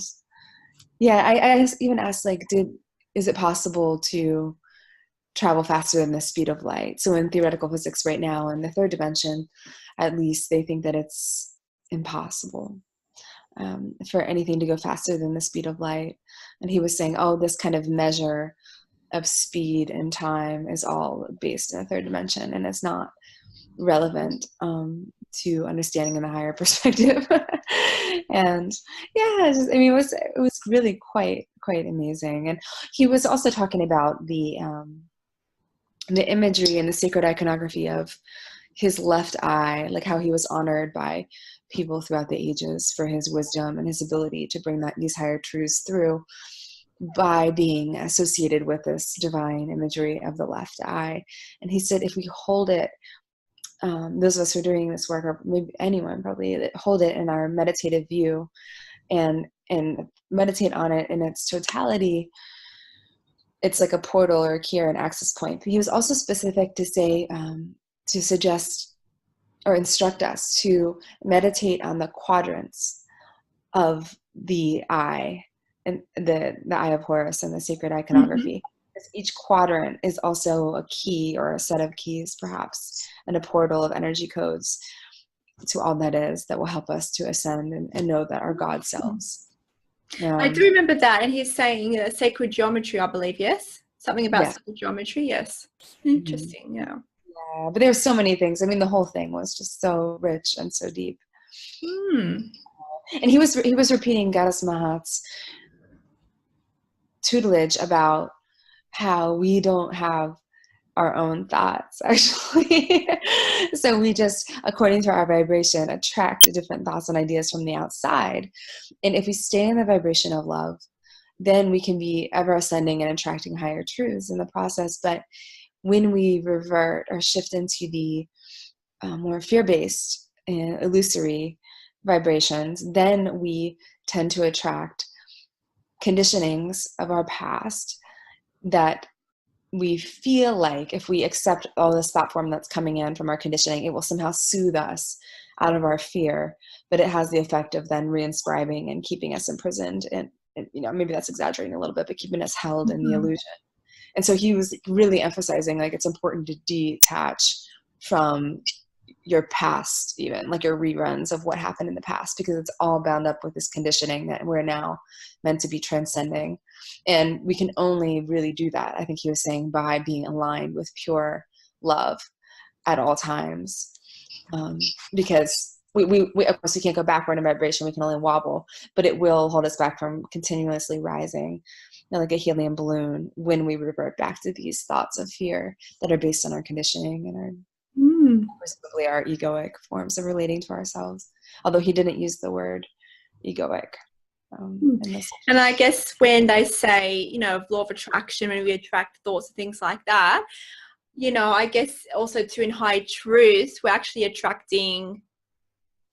yeah, I even asked, like, is it possible to travel faster than the speed of light? So in theoretical physics right now, in the third dimension, at least, they think that it's impossible for anything to go faster than the speed of light. And he was saying, oh, this kind of measure of speed and time is all based in the third dimension, and it's not relevant to understanding in the higher perspective. And yeah, it was really quite amazing. And he was also talking about the imagery and the sacred iconography of his left eye, like how he was honored by people throughout the ages for his wisdom and his ability to bring these higher truths through, by being associated with this divine imagery of the left eye. And he said, if we hold it, those of us who are doing this work, or maybe anyone probably, that hold it in our meditative view and meditate on it in its totality, it's like a portal or a key or an access point. But he was also specific to say, to suggest or instruct us to meditate on the quadrants of the eye, and the Eye of Horus and the sacred iconography. Each quadrant is also a key, or a set of keys perhaps, and a portal of energy codes to all that is, that will help us to ascend and know that our God selves. I do remember that, and he's saying sacred geometry, I believe, yes? Something about sacred geometry, yes. Interesting, yeah. Yeah, but there's so many things. I mean, the whole thing was just so rich and so deep. And he was repeating Goddess Mahat's tutelage about how we don't have our own thoughts, actually. So we just, according to our vibration, attract different thoughts and ideas from the outside. And if we stay in the vibration of love, then we can be ever ascending and attracting higher truths in the process. But when we revert or shift into the more fear-based and illusory vibrations, then we tend to attract conditionings of our past that we feel like if we accept all this thought form that's coming in from our conditioning, it will somehow soothe us out of our fear, but it has the effect of then reinscribing and keeping us imprisoned. And maybe that's exaggerating a little bit, but keeping us held in the illusion. And so he was really emphasizing, like, it's important to detach from your past, even like your reruns of what happened in the past, because it's all bound up with this conditioning that we're now meant to be transcending. And we can only really do that, I think he was saying, by being aligned with pure love at all times. Because we of course we can't go backward in vibration, we can only wobble, but it will hold us back from continuously rising, like a helium balloon, when we revert back to these thoughts of fear that are based on our conditioning and our presumably our egoic forms of relating to ourselves, although he didn't use the word egoic in this. And I guess when they say, law of attraction, when we attract thoughts and things like that, I guess also too, in high truth, we're actually attracting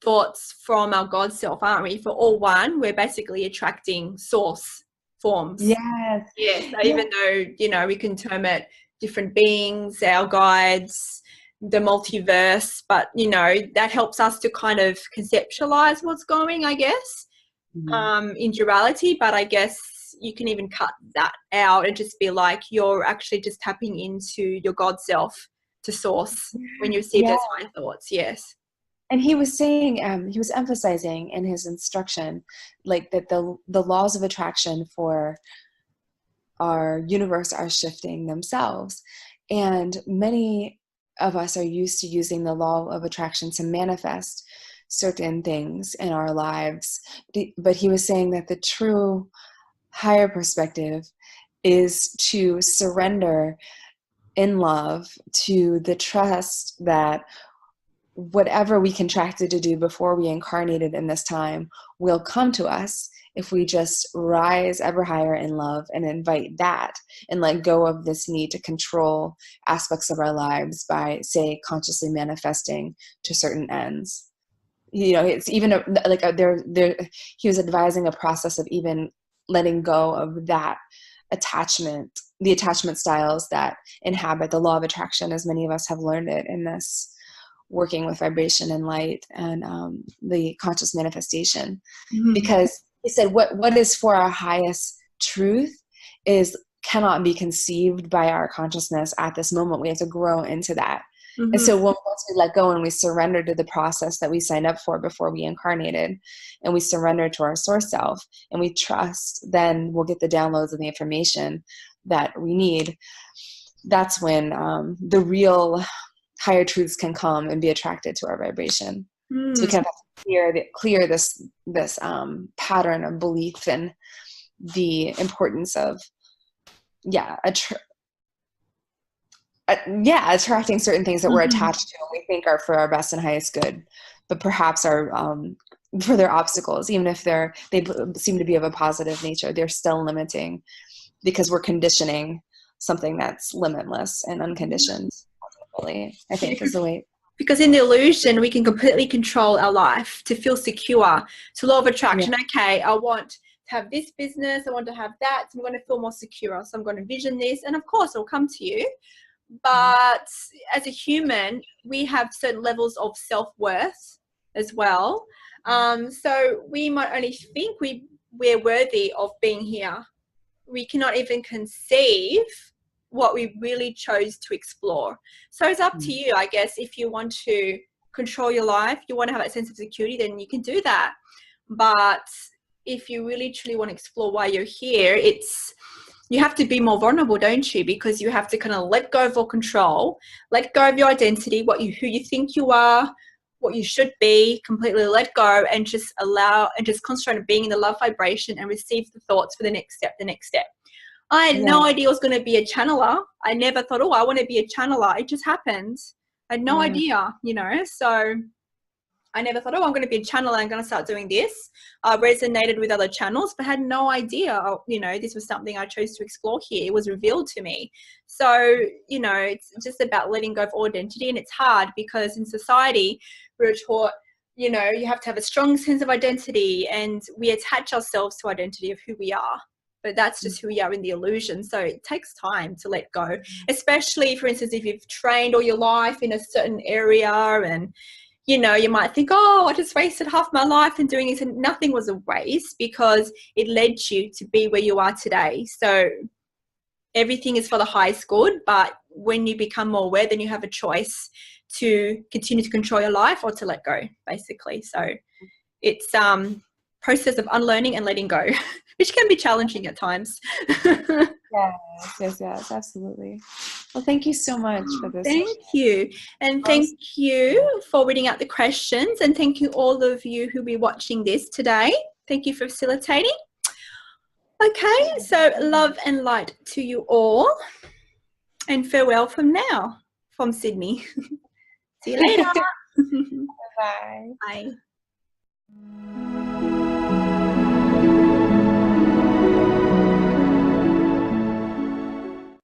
thoughts from our God self, aren't we? For all one, we're basically attracting source forms. Yes. So even though, we can term it different beings, our guides, the multiverse, but, that helps us to kind of conceptualize what's going, I guess, in duality. But I guess you can even cut that out and just be like, you're actually just tapping into your God self to source when you receive those high thoughts. Yes. And he was saying, he was emphasizing in his instruction, like that the laws of attraction for our universe are shifting themselves. And many of us are used to using the law of attraction to manifest certain things in our lives. But he was saying that the true higher perspective is to surrender in love to the trust that whatever we contracted to do before we incarnated in this time will come to us if we just rise ever higher in love and invite that, and let go of this need to control aspects of our lives by, say, consciously manifesting to certain ends. It's even he was advising a process of even letting go of that attachment, the attachment styles that inhabit the law of attraction, as many of us have learned it in this working with vibration and light and the conscious manifestation. Because he said what is for our highest truth cannot be conceived by our consciousness at this moment. We have to grow into that. And so once we let go and we surrender to the process that we signed up for before we incarnated, and we surrender to our source self and we trust, then we'll get the downloads and the information that we need. That's when the real higher truths can come and be attracted to our vibration. So we kind of have to clear this pattern of belief and the importance of attracting certain things that we're attached to and we think are for our best and highest good, but perhaps are for their obstacles. Even if they seem to be of a positive nature, they're still limiting, because we're conditioning something that's limitless and unconditioned. Ultimately, I think is the way. Because in the illusion, we can completely control our life to feel secure. So law of attraction, okay, I want to have this business, I want to have that, so I'm going to feel more secure. So I'm going to vision this, and of course it'll come to you. But as a human, we have certain levels of self-worth as well. So we might only think we're worthy of being here. We cannot even conceive what we really chose to explore. So it's up to you, I guess. If you want to control your life, you want to have that sense of security, then you can do that. But if you really truly want to explore why you're here, you have to be more vulnerable, don't you? Because you have to kind of let go of all control, let go of your identity, who you think you are, what you should be, completely let go, and just allow and just concentrate on being in the love vibration and receive the thoughts for the next step. I had no idea I was going to be a channeler. I never thought, I want to be a channeler. It just happened. I had no idea, so I never thought, I'm going to be a channeler. I'm going to start doing this. I resonated with other channels, but had no idea, this was something I chose to explore here. It was revealed to me. So, it's just about letting go of all identity. And it's hard because in society, we're taught, you have to have a strong sense of identity, and we attach ourselves to identity of who we are. but that's just who we are in the illusion. So it takes time to let go, especially, for instance, if you've trained all your life in a certain area and, you know, you might think, oh, I just wasted half my life in doing this, and nothing was a waste because it led you to be where you are today. So everything is for the highest good, but when you become more aware, then you have a choice to continue to control your life or to let go, basically. So it's process of unlearning and letting go, which can be challenging at times. Yes, absolutely. Well, thank you so much for this. Thank you. And thank you for reading out the questions, and thank you all of you who'll be watching this today. Thank you for facilitating. Okay, so love and light to you all, and farewell from now from Sydney. See you later. Bye. Bye.